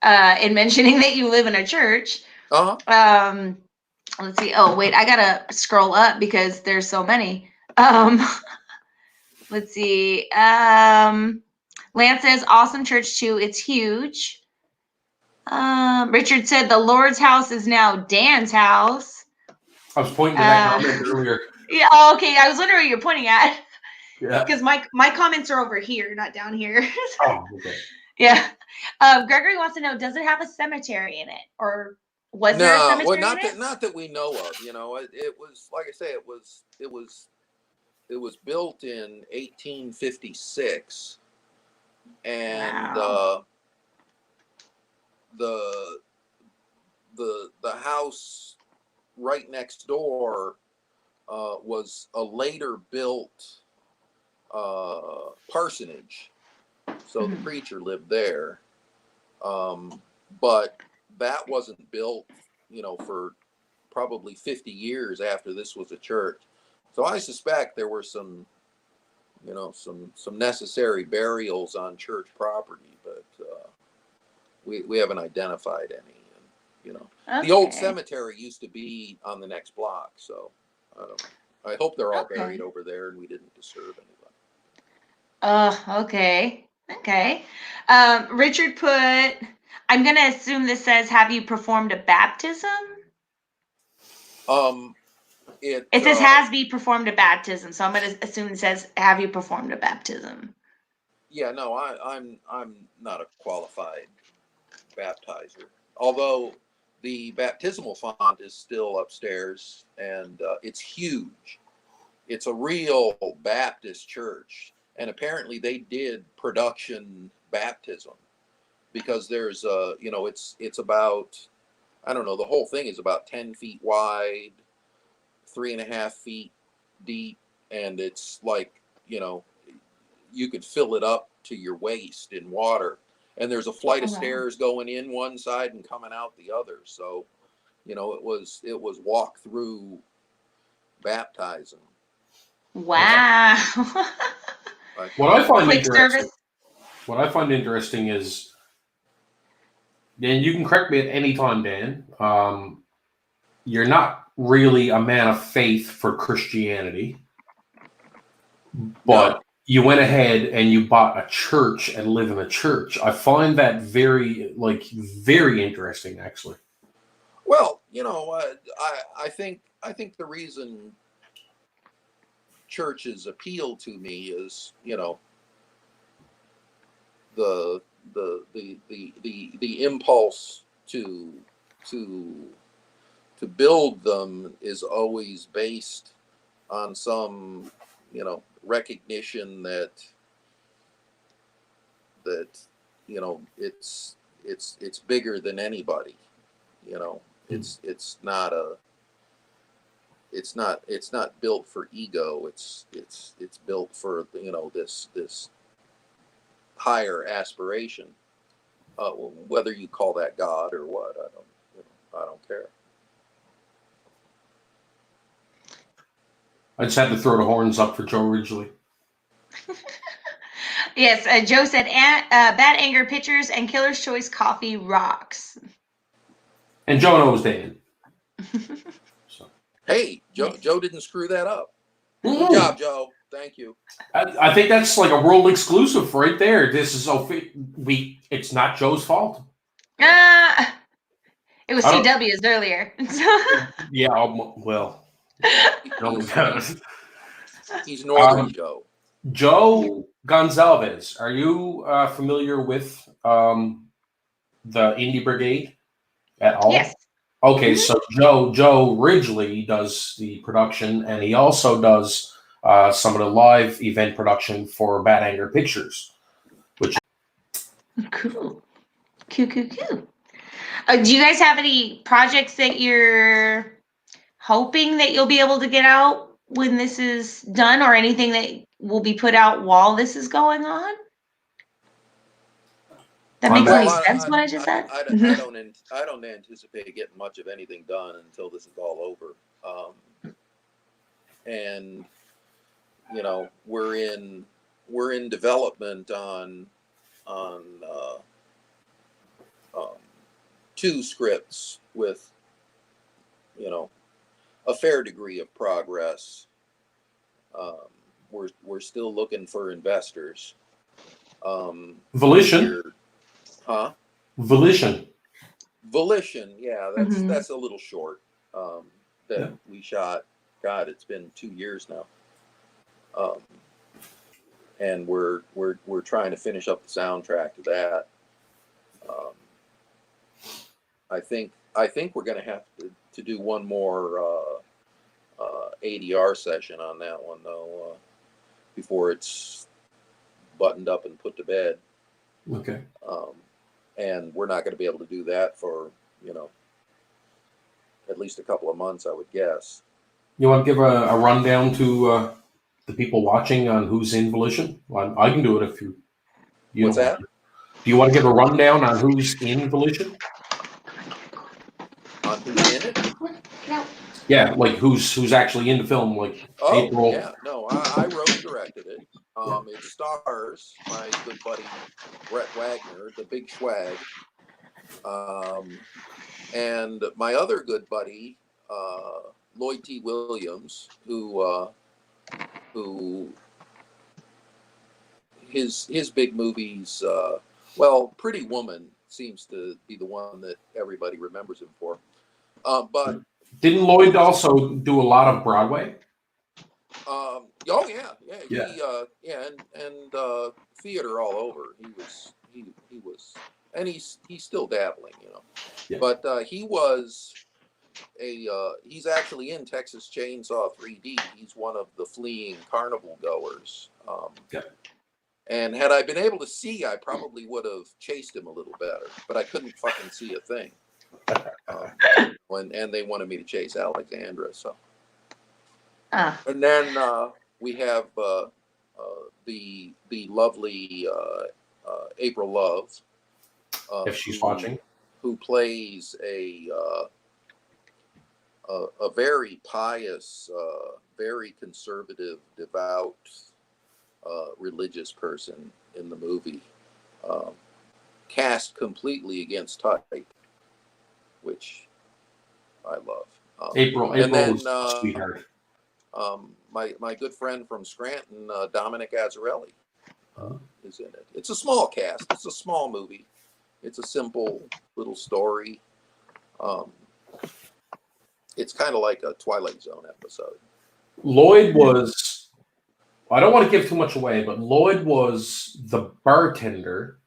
in mentioning that you live in a church. Uh-huh. Let's see. Oh, wait, I gotta scroll up because there's so many. Let's see. Lance says, awesome church too. It's huge. Richard said the Lord's house is now Dan's house. I was pointing to that comment earlier. Yeah. Oh, okay. I was wondering what you're pointing at. Yeah. Because my comments are over here, not down here. Oh, okay. Yeah. Gregory wants to know, does it have a cemetery in it, or was there a cemetery in it? Not that we know of. It was, like I say, it was built in 1856, and wow. The house right next door was a later built parsonage, so the preacher lived there, but that wasn't built, for probably 50 years after this was a church. So I suspect there were some necessary burials on church property, but we haven't identified any. And, the old cemetery used to be on the next block, so I don't know. I hope they're all buried over there and we didn't disturb anybody. Oh, okay. Okay. Richard put, I'm going to assume this says, have you performed a baptism? It says, has be performed a baptism. So I'm going to assume it says, have you performed a baptism? Yeah, no, I'm not a qualified baptizer. Although the baptismal font is still upstairs, and it's huge. It's a real Baptist church, and apparently they did production baptism, because there's it's about, I don't know, the whole thing is about 10 feet wide, 3.5 feet deep, and it's like, you could fill it up to your waist in water. And there's a flight of stairs going in one side and coming out the other. So, it was walk through baptizing. Wow. What I find interesting is, Dan, you can correct me at any time, Dan. You're not really a man of faith for Christianity, but you went ahead and you bought a church and live in a church. I find that very interesting, actually. Well, I think the reason churches appeal to me is, the impulse to build them is always based on some, recognition that it's bigger than anybody. It's not built for ego. It's built for this higher aspiration. Whether you call that God or what, I don't care. I just had to throw the horns up for Joe Ridgely. Yes, Joe said, Bad Anger Pictures and Killer's Choice Coffee rocks. And Joe knows Dan. So. Hey, Joe didn't screw that up. Good job, Joe. Thank you. I think that's like a world exclusive right there. This is it's not Joe's fault. It was CW's earlier. Yeah, well. He's Northern Joe. Joe Gonzalez, are you familiar with the Indie Brigade at all? Yes. Okay, so Joe Ridgely does the production, and he also does some of the live event production for Bad Anger Pictures. Cool. Do you guys have any projects that you're hoping that you'll be able to get out when this is done, or anything that will be put out while this is going on? That makes any sense, what I just said? I don't anticipate getting much of anything done until this is all over. And we're in development on 2 scripts with a fair degree of progress. We're still looking for investors. Volition. Volition, yeah, that's a little short. We shot. God, it's been 2 years now. And we're trying to finish up the soundtrack to that. I think we're going to have to do one more ADR session on that one, though, before it's buttoned up and put to bed. Okay. And we're not going to be able to do that for, at least a couple of months, I would guess. You want to give a rundown to the people watching on who's in Volition? Well, I can do it if you What's that? Do you want to give a rundown on who's in Volition? Yeah, like who's actually in the film? Like Oh, April. yeah. No, I wrote and directed it. It stars my good buddy Brett Wagner, the Big Schwag, and my other good buddy Lloyd T. Williams, who his big movies. Well, Pretty Woman seems to be the one that everybody remembers him for. But didn't Lloyd also do a lot of Broadway? Oh yeah, Yeah. and theater all over. He was, and he's still dabbling, you know. Yeah. But he's actually in Texas Chainsaw 3D. He's one of the fleeing carnival goers. Yeah. And had I been able to see, I probably would have chased him a little better. But I couldn't fucking see a thing. And they wanted me to chase Alexandra, so. And then we have the lovely April Love, If she's watching, who plays a very pious, very conservative, devout, religious person in the movie, cast completely against type, which I love. April and then, was a sweetheart. My good friend from Scranton, Dominic Azzarelli, is in it. It's a small cast. It's a small movie. It's a simple little story. It's kind of like a Twilight Zone episode. Lloyd was, I don't want to give too much away, but Lloyd was the bartender.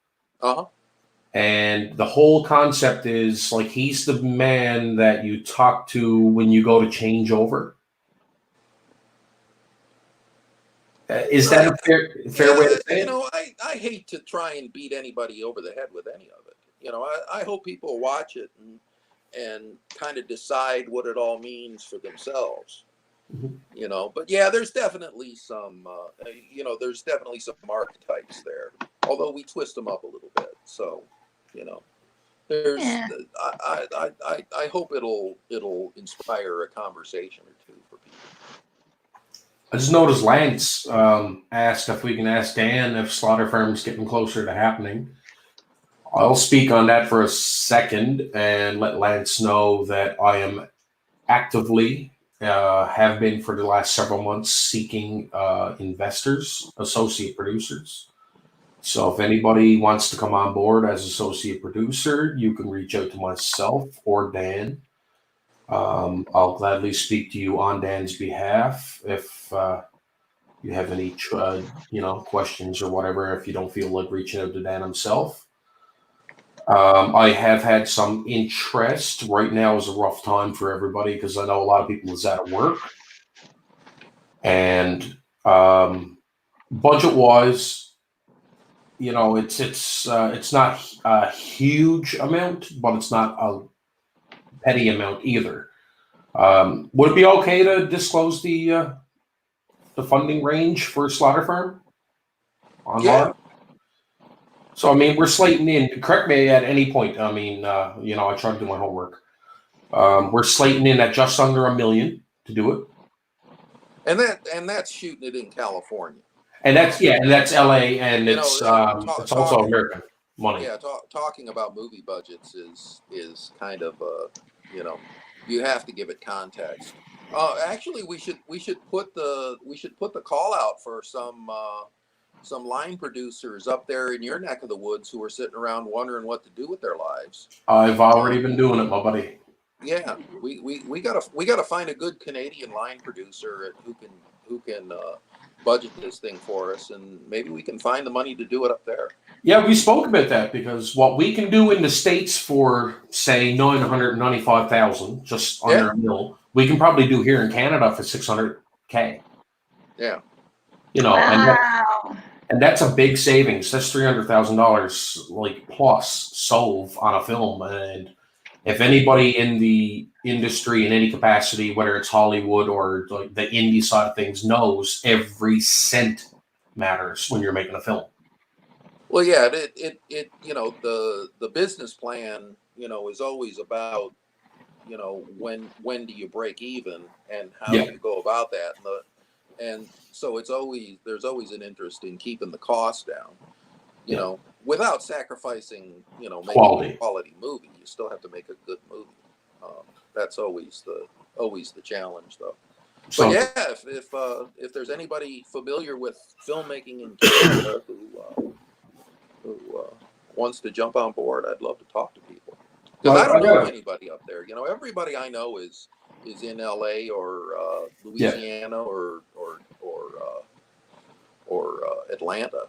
And the whole concept is like he's the man that you talk to when you go to change over. Is that a fair way to say it? You know, I hate to try and beat anybody over the head with any of it. You know, I hope people watch it and kind of decide what it all means for themselves. Mm-hmm. You know, but yeah, there's definitely some, there's definitely some archetypes there. Although we twist them up a little bit. So, you know, there's, I hope it'll inspire a conversation or two for people. I just noticed Lance asked if we can ask Dan if Slaughter Farm's getting closer to happening. I'll speak on that for a second and let Lance know that I am actively, have been for the last several months, seeking investors, associate producers. So if anybody wants to come on board as associate producer, you can reach out to myself or Dan. I'll gladly speak to you on Dan's behalf if you have any, questions or whatever. If you don't feel like reaching out to Dan himself, I have had some interest. Right now is a rough time for everybody because I know a lot of people is out of work, and budget-wise, you know, it's not a huge amount, but it's not a petty amount either. Would it be okay to disclose the funding range for Slaughter Farm online? Yeah. So I mean, we're slating in. Correct me at any point. I mean, I try to do my homework. We're slating in at just under $1 million to do it, and that's shooting it in California. And that's LA, and it's also American money. Yeah, talking about movie budgets is kind of you have to give it context. Actually, we should put the call out for some line producers up there in your neck of the woods who are sitting around wondering what to do with their lives. I've already been doing it, my buddy. Yeah, we gotta find a good Canadian line producer who can budget this thing for us, and maybe we can find the money to do it up there. Yeah, we spoke about that because what we can do in the States for, say, $995,000, just under $1 million, we can probably do here in Canada for $600K. Yeah. You know, wow. and that's a big savings. That's $300,000 like plus solve on a film. And if anybody in the industry in any capacity, whether it's Hollywood or like the indie side of things, knows every cent matters when you're making a film. Well, yeah, it the business plan, is always about you know, when do you break even, and how Yeah. do you go about that? And so there's always an interest in keeping the cost down, you know, without sacrificing, you know, making a quality movie. You still have to make a good movie. That's always the challenge, though. So but yeah, if there's anybody familiar with filmmaking in Canada who wants to jump on board, I'd love to talk to people, because I don't know anybody up there. You know, everybody I know is in LA or Louisiana or Atlanta.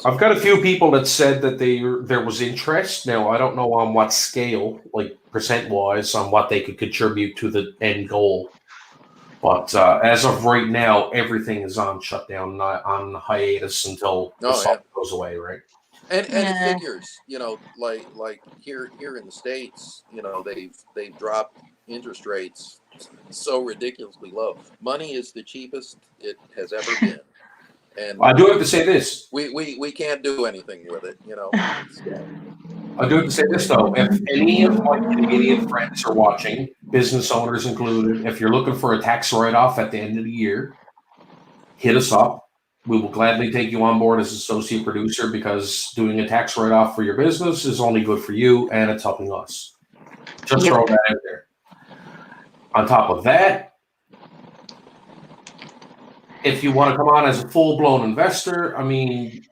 I've got a few people that said that there was interest. Now, I don't know on what scale, like percent-wise, on what they could contribute to the end goal. But as of right now, everything is on shutdown, on hiatus until the salt goes away, right? And it figures, you know, like here in the States, you know, they've dropped interest rates so ridiculously low. Money is the cheapest it has ever been. And I do have to say this. We can't do anything with it, you know. I do have to say this, though. If any of my Canadian friends are watching, business owners included, if you're looking for a tax write-off at the end of the year, hit us up. We will gladly take you on board as associate producer, because doing a tax write-off for your business is only good for you, and it's helping us. Just throw that out there. On top of that, if you want to come on as a full-blown investor, I mean,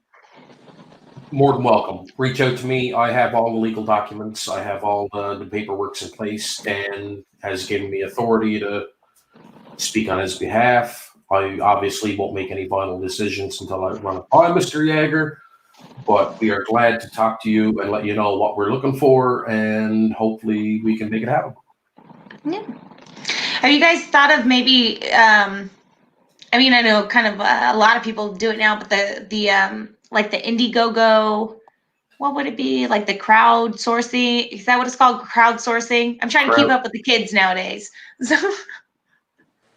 more than welcome. Reach out to me. I have all the legal documents. I have all the paperwork in place. Dan has given me authority to speak on his behalf. I obviously won't make any final decisions until I run it by Mr. Yeager, but we are glad to talk to you and let you know what we're looking for, and hopefully we can make it happen. Yeah. Have you guys thought of maybe, I mean, I know kind of a lot of people do it now, but the like the Indiegogo, what would it be? Like the crowdsourcing? Is that what it's called? Crowdsourcing? I'm trying to keep up with the kids nowadays. So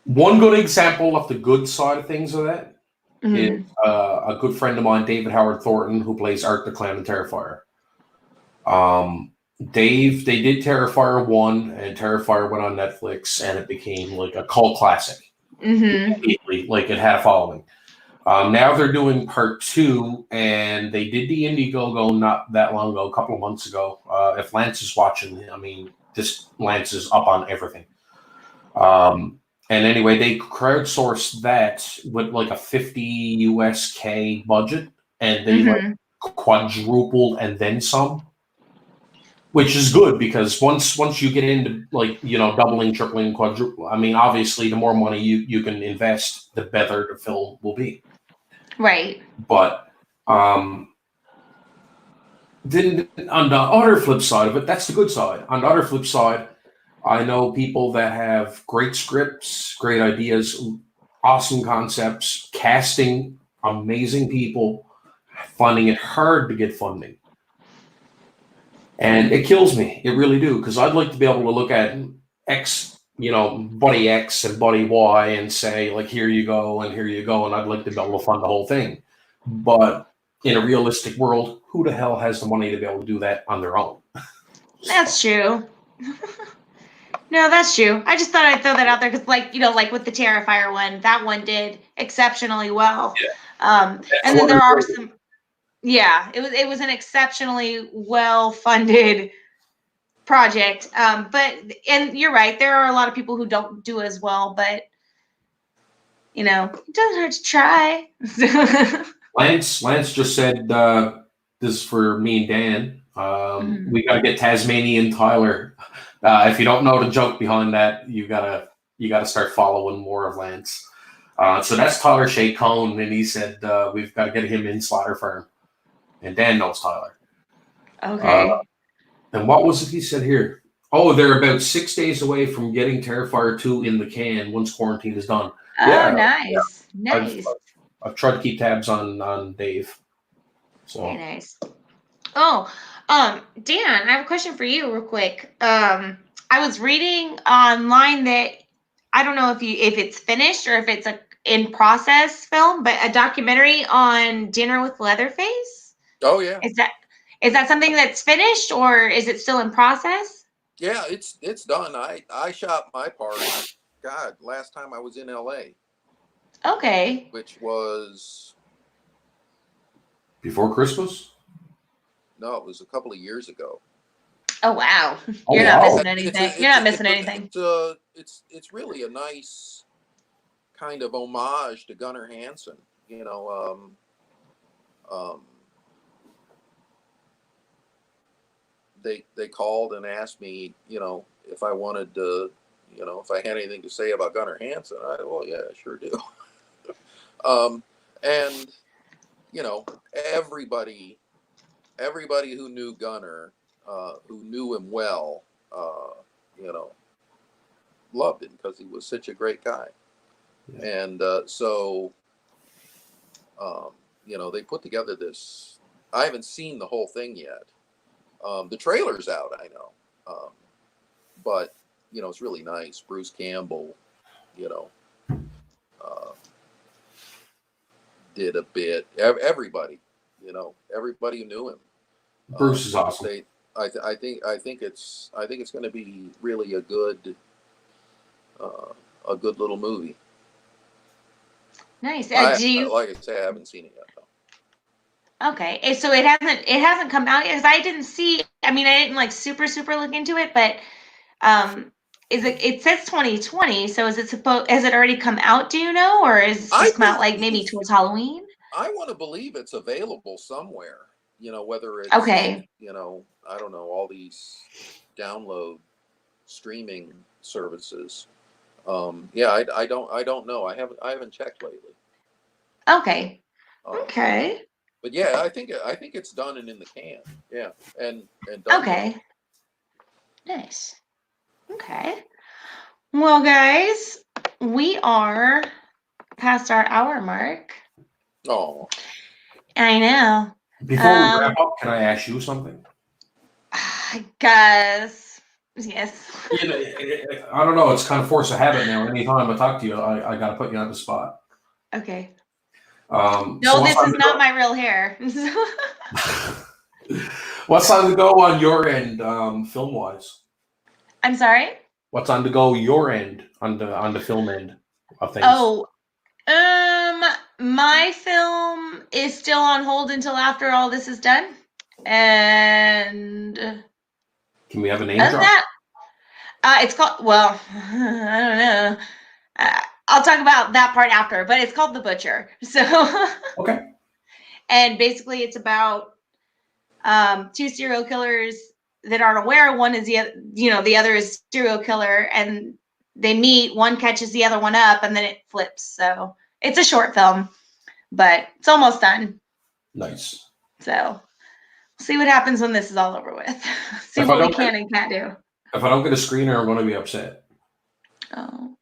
one good example of the good side of things of that is a good friend of mine, David Howard Thornton, who plays Art the Clown in Terrifier. They did Terrifier 1, and Terrifier went on Netflix, and it became like a cult classic. Like it had a following. Now they're doing part 2, and they did the Indiegogo not that long ago, a couple of months ago. If Lance is watching, I mean, Lance is up on everything. And anyway, they crowdsourced that with like a $50 USK budget, and they like quadrupled and then some, which is good, because once you get into, like, you know, doubling, tripling, quadrupling, I mean, obviously the more money you can invest, the better the film will be. Right. But then on the other flip side of it, that's the good side. On the other flip side, I know people that have great scripts, great ideas, awesome concepts, casting, amazing people, finding it hard to get funding. And it kills me. It really do, because I'd like to be able to look at X, you know, Buddy X and Buddy Y and say, like, here you go, and here you go, and I'd like to be able to fund the whole thing. But in a realistic world, who the hell has the money to be able to do that on their own? That's true. No, that's true. I just thought I'd throw that out there because, like, you know, like with the Terrifier one, that one did exceptionally well. Yeah. And then there are some. Yeah, it was an exceptionally well-funded project. And you're right, there are a lot of people who don't do as well, but you know, it doesn't hurt to try. Lance just said, this is for me and Dan. We got to get Tasmanian Tyler. If you don't know the joke behind that, you gotta start following more of Lance. So that's Tyler Shea Cohn, and he said we've got to get him in Slaughter Farm. And Dan knows Tyler. Okay. And what was it he said here? Oh, they're about 6 days away from getting Terrifier 2 in the can once quarantine is done. Oh, yeah, nice. Yeah. Nice. I've tried to keep tabs on Dave. So. Very nice. Oh, Dan, I have a question for you real quick. I was reading online that, I don't know if it's finished or if it's a in process film, but a documentary on Dinner with Leatherface. Oh yeah. Is that something that's finished, or is it still in process? Yeah, it's done. I shot my part. God, last time I was in LA, Okay. which was Before Christmas? no, it was a couple of years ago. Oh wow. Oh, You're not wow. missing anything. You're not missing anything. It's really a nice kind of homage to Gunnar Hansen. You know, they called and asked me, you know, if I wanted to, you know, if I had anything to say about Gunnar Hansen. Well, yeah, I sure do. And you know, everybody who knew Gunnar, who knew him well, you know, loved him because he was such a great guy. Yeah. And so, you know, they put together this. I haven't seen the whole thing yet. The trailer's out, I know, but you know, it's really nice. Bruce Campbell, you know, did a bit. Everybody, you know, everybody who knew him. Bruce is awesome. I think it's going to be really a good little movie. Nice. Like I say, I haven't seen it yet though. Okay, so it hasn't come out yet because I didn't see. I mean, I didn't like super look into it, but it says 2020. So is it has it already come out? Do you know, or is it just come out like maybe towards Halloween? I want to believe it's available somewhere. You know, whether it's okay. You know, I don't know, all these download streaming services. Yeah, I don't know. I haven't checked lately. Okay. Okay. But yeah, I think it's done and in the can. Yeah, and done. Okay. Nice. Okay. Well, guys, we are past our hour mark. Oh. I know. Before we wrap up, can I ask you something? I guess. Yes. You know, I don't know. It's kind of force of habit now. Anytime I talk to you, I got to put you on the spot. Okay. No, so this is not my real hair. What's on the go on your end, film wise? I'm sorry. What's on the go your end on the film end of things? Oh, my film is still on hold until after all this is done. And can we have a name drop? It's called. Well, I don't know. I'll talk about that part after, but it's called The Butcher. So okay. And basically, it's about two serial killers that aren't aware. One is the other is serial killer, and they meet. One catches the other one up, and then it flips. So it's a short film, but it's almost done. Nice. So we'll see what happens when this is all over with. See what we can and can't do. If I don't get a screener, I'm going to be upset. Oh.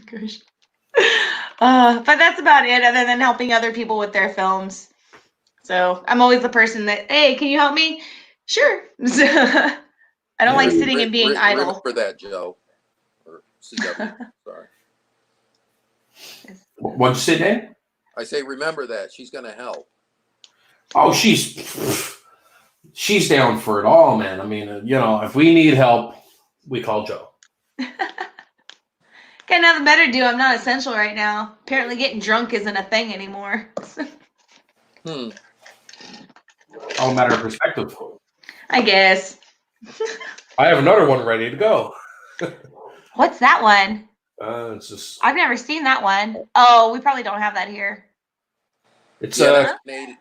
Gosh. But that's about it, other than helping other people with their films. So I'm always the person that, hey, can you help me? Sure. I don't like sitting and being idle. For that, Joe. Or CW. Sorry. What'd you say, Dan? I say, remember that. She's going to help. Oh, she's down for it all, man. I mean, you know, if we need help, we call Joe. Got nothing better to do. I'm not essential right now. Apparently getting drunk isn't a thing anymore. All a matter of perspective. I guess. I have another one ready to go. What's that one? It's just. I've never seen that one. Oh, we probably don't have that here. It's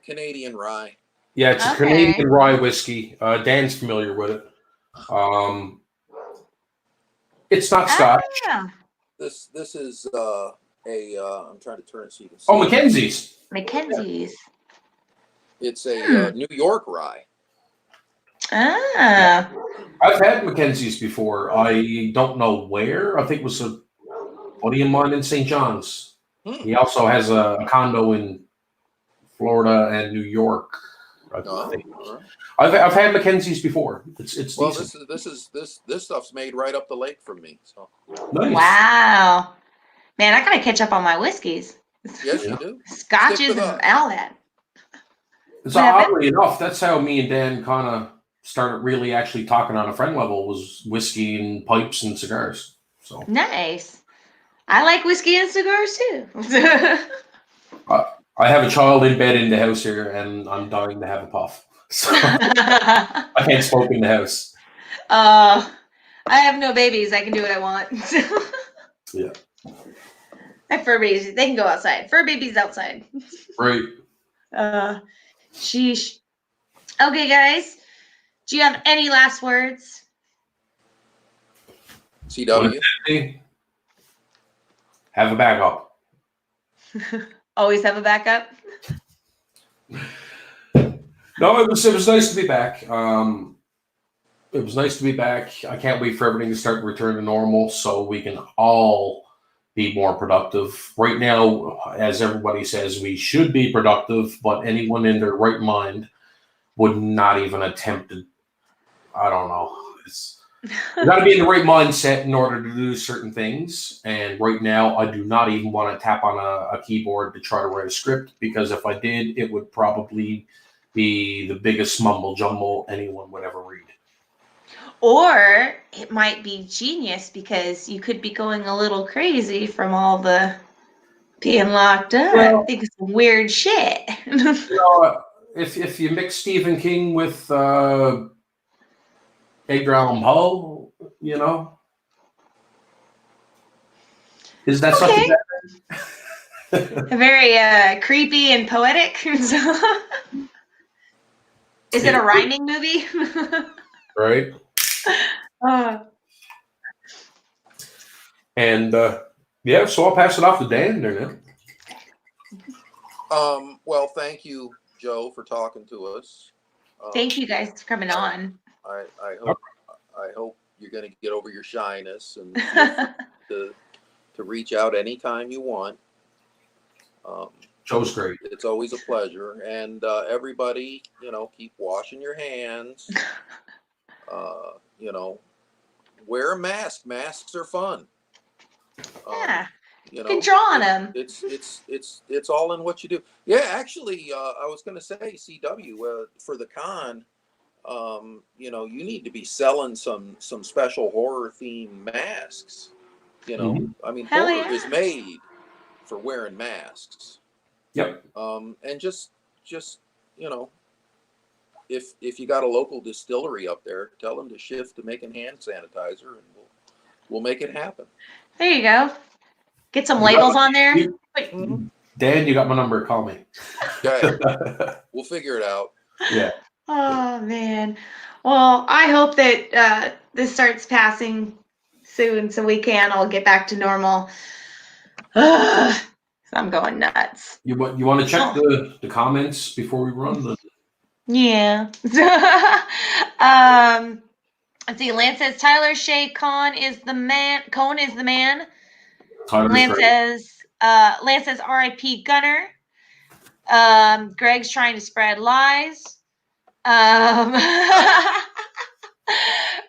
Canadian rye. Yeah, it's a Canadian rye whiskey. Dan's familiar with it. It's not Scotch. This is I'm trying to turn it so you can see. Oh, Mackenzie's. Mackenzie's. It's a New York rye. Ah. I've had Mackenzie's before. I don't know where. I think it was a buddy of mine in St. John's. He also has a condo in Florida and New York. I think. I've had Mackenzie's before. It's well, decent. this stuff's made right up the lake from me. So. Nice. Wow, man, I gotta catch up on my whiskeys. Yes, you do. Scotches and all that. So oddly enough, that's how me and Dan kind of started really actually talking on a friend level, was whiskey and pipes and cigars. So nice. I like whiskey and cigars too. I have a child in bed in the house here, and I'm dying to have a puff. So I can't smoke in the house. I have no babies. I can do what I want. Yeah. I have fur babies. They can go outside. Fur babies outside. Right. Sheesh. Okay, guys. Do you have any last words? CW. Have a backup. Always have a backup. No, it was nice to be back. It was nice to be back. I can't wait for everything to start to return to normal so we can all be more productive. Right now, as everybody says, we should be productive, but anyone in their right mind would not even attempt to. I don't know. You got to be in the right mindset in order to do certain things. And right now, I do not even want to tap on a keyboard to try to write a script, because if I did, it would probably be the biggest mumble jumble anyone would ever read. Or it might be genius, because you could be going a little crazy from all the being locked up. Well, I think it's some weird shit. If you mix Stephen King with Edgar Allan Poe, is that something that Very creepy and poetic. Is it a rhyming movie? right? And so I'll pass it off to Dan there now. Well, thank you, Joe, for talking to us. Thank you guys for coming on. I hope you're going to get over your shyness and to reach out anytime you want. Joe's great. It's always a pleasure. And everybody, keep washing your hands. Wear a mask. Masks are fun. Yeah. You can draw on them. It's all in what you do. Yeah, actually, I was going to say, CW, for the con, you need to be selling some special horror themed masks. I mean, Hell horror yeah. is made for wearing masks. Yep. And just if you got a local distillery up there, tell them to shift to making hand sanitizer, and we'll make it happen. There you go. Get some labels on there. Dan, you got my number. Call me. Okay. We'll figure it out. Yeah. Oh, man. Well, I hope that this starts passing soon so we can all get back to normal. I'm going nuts. You want to check the comments before we run? Yeah. Let's see. Lance says Tyler Shea Cohn is the man. Lance says R.I.P. Gunner. Greg's trying to spread lies.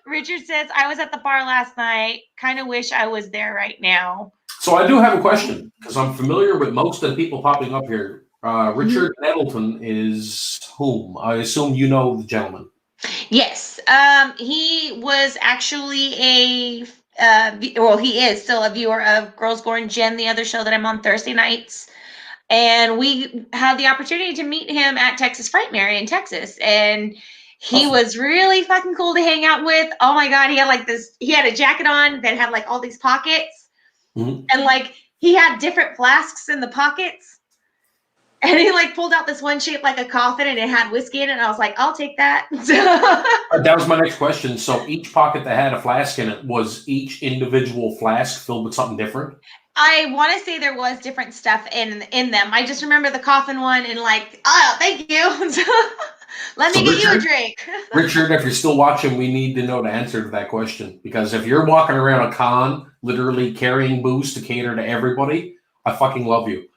Richard says, I was at the bar last night. Kind of wish I was there right now. So I do have a question, because I'm familiar with most of the people popping up here. Richard Nettleton is whom? I assume you know the gentleman. Yes. He was actually he is still a viewer of Girls Going Gin, the other show that I'm on Thursday nights. And we had the opportunity to meet him at Texas Frightmare in Texas. And he was really fucking cool to hang out with. Oh my God. He had a jacket on that had like all these pockets. Mm-hmm. And like he had different flasks in the pockets. And he like pulled out this one shaped like a coffin, and it had whiskey in it. And I was like, I'll take that. That was my next question. So each pocket that had a flask in it, was each individual flask filled with something different? I want to say there was different stuff in them. I just remember the coffin one and like, oh, thank you. Let me get you a drink. Richard, if you're still watching, we need to know the answer to that question. Because if you're walking around a con, literally carrying booze to cater to everybody, I fucking love you.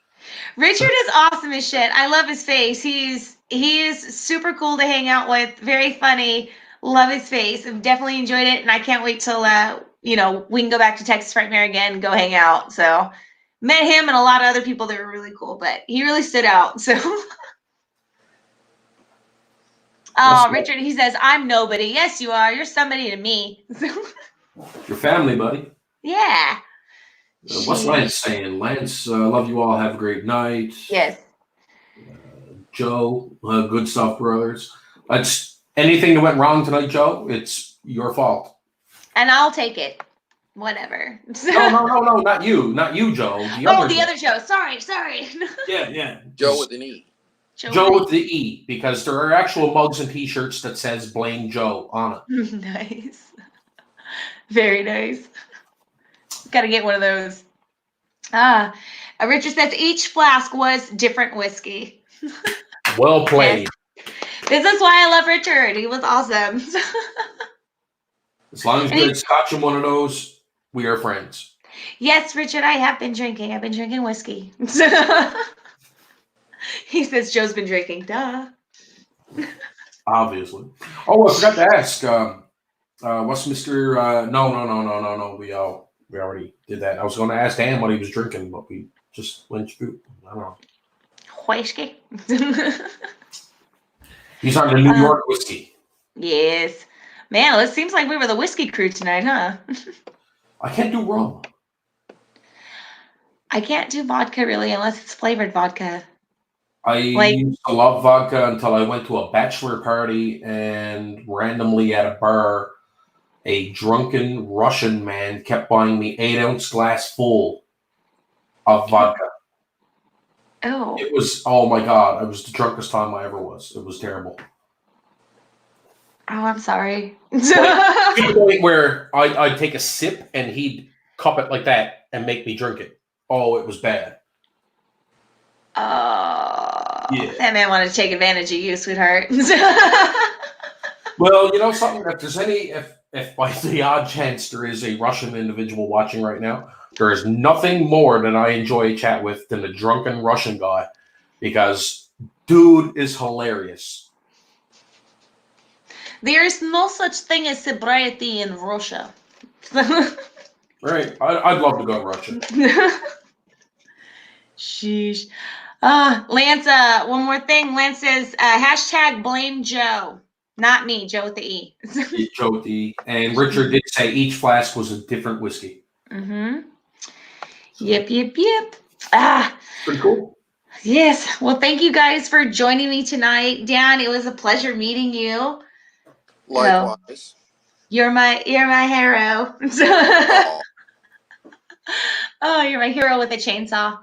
Richard is awesome as shit. I love his face. He is super cool to hang out with. Very funny. Love his face. I've definitely enjoyed it, and I can't wait till we can go back to Texas Frightmare again and go hang out. So met him and a lot of other people that were really cool, but he really stood out. So Oh, Richard, he says, I'm nobody. Yes, you are. You're somebody to me. Your family, buddy. Yeah. What's Lance saying? Lance, love you all. Have a great night. Yes. Joe, good stuff, brothers. That's anything that went wrong tonight, Joe. It's your fault. And I'll take it. Whatever. No, not you, Joe. The other Joe. Sorry. Yeah. Joe with an E. Joe with the E, because there are actual mugs and T-shirts that says "Blame Joe" on it. Nice. Very nice. Got to get one of those. Richard says each flask was different whiskey. Well played. Yes. This is why I love Richard. He was awesome. As long as you're scotching one of those, we are friends. Yes, Richard, I have been drinking. I've been drinking whiskey. He says Joe's been drinking. Duh. Obviously. Oh, I forgot to ask. What's Mr. No. We already did that. I was going to ask Dan what he was drinking, but we just went through. I don't know. Whiskey. He's on the New York whiskey. Yes. Man, it seems like we were the whiskey crew tonight, huh? I can't do rum. I can't do vodka really unless it's flavored vodka. I used to love vodka until I went to a bachelor party and randomly at a bar, a drunken Russian man kept buying me 8-ounce glass full of vodka. Oh. It was, oh my God, it was the drunkest time I ever was. It was terrible. Oh, I'm sorry. To the point where I'd take a sip and he'd cup it like that and make me drink it. Oh, it was bad. Yeah. That man wanted to take advantage of you, sweetheart. Well, you know something? If there's if by the odd chance there is a Russian individual watching right now, there is nothing more that I enjoy a chat with than a drunken Russian guy, because dude is hilarious. There is no such thing as sobriety in Russia. Right. I'd love to go to Russia. Sheesh. Lance, one more thing. Lance says, hashtag blame Joe. Not me, Joe with the E. Joe with the E. And Richard did say each flask was a different whiskey. Mm-hmm. Yep. Pretty cool. Yes. Well, thank you guys for joining me tonight. Dan, it was a pleasure meeting you. Likewise. So, you're my hero. Oh, you're my hero with a chainsaw.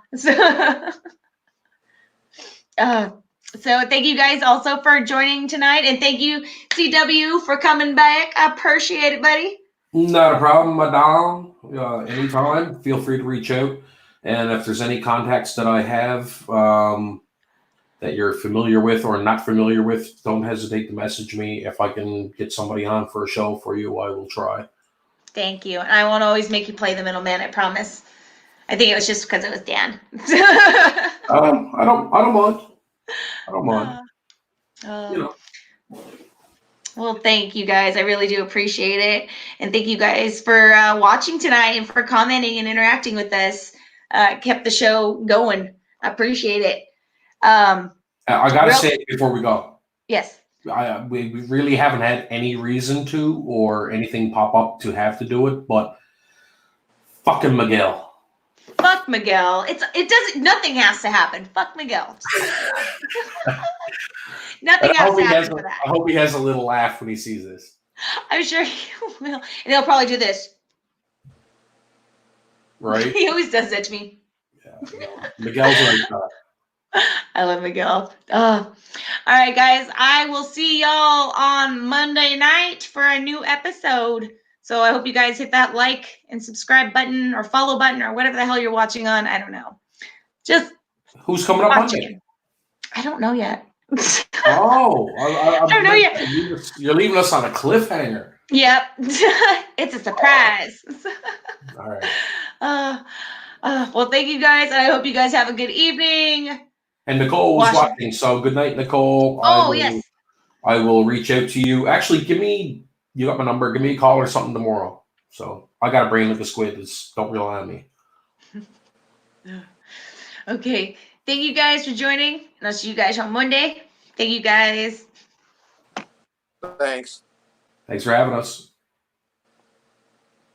So thank you guys also for joining tonight, and thank you CW for coming back. I appreciate it, buddy. Not a problem, madame. Anytime, feel free to reach out. And if there's any contacts that I have that you're familiar with or not familiar with, don't hesitate to message me. If I can get somebody on for a show for you, I will try. Thank you. And I won't always make you play the middleman, I promise. I think it was just because it was Dan. I don't mind. I don't mind. You know. Well, thank you guys. I really do appreciate it. And thank you guys for watching tonight and for commenting and interacting with us. Kept the show going. I appreciate it. I got to say it before we go. Yes. We really haven't had any reason to or anything pop up to have to do it, but fucking Miguel. Fuck Miguel. Nothing has to happen. Fuck Miguel. Nothing has to happen for that. I hope he has a little laugh when he sees this. I'm sure he will. And he'll probably do this. Right? He always does that to me. Yeah, Miguel's like I love Miguel. All right, guys. I will see y'all on Monday night for a new episode. So I hope you guys hit that like and subscribe button or follow button or whatever the hell you're watching on. I don't know. Just who's coming up Monday? I don't know yet. I don't know yet. You're leaving us on a cliffhanger. Yep. It's a surprise. All right. Well, thank you guys. And I hope you guys have a good evening. And Nicole was watching. So good night, Nicole. Yes. I will reach out to you. Actually, you got my number. Give me a call or something tomorrow. So I got a brain like a squid. Don't rely on me. Okay. Thank you guys for joining. And I'll see you guys on Monday. Thank you guys. Thanks. Thanks for having us.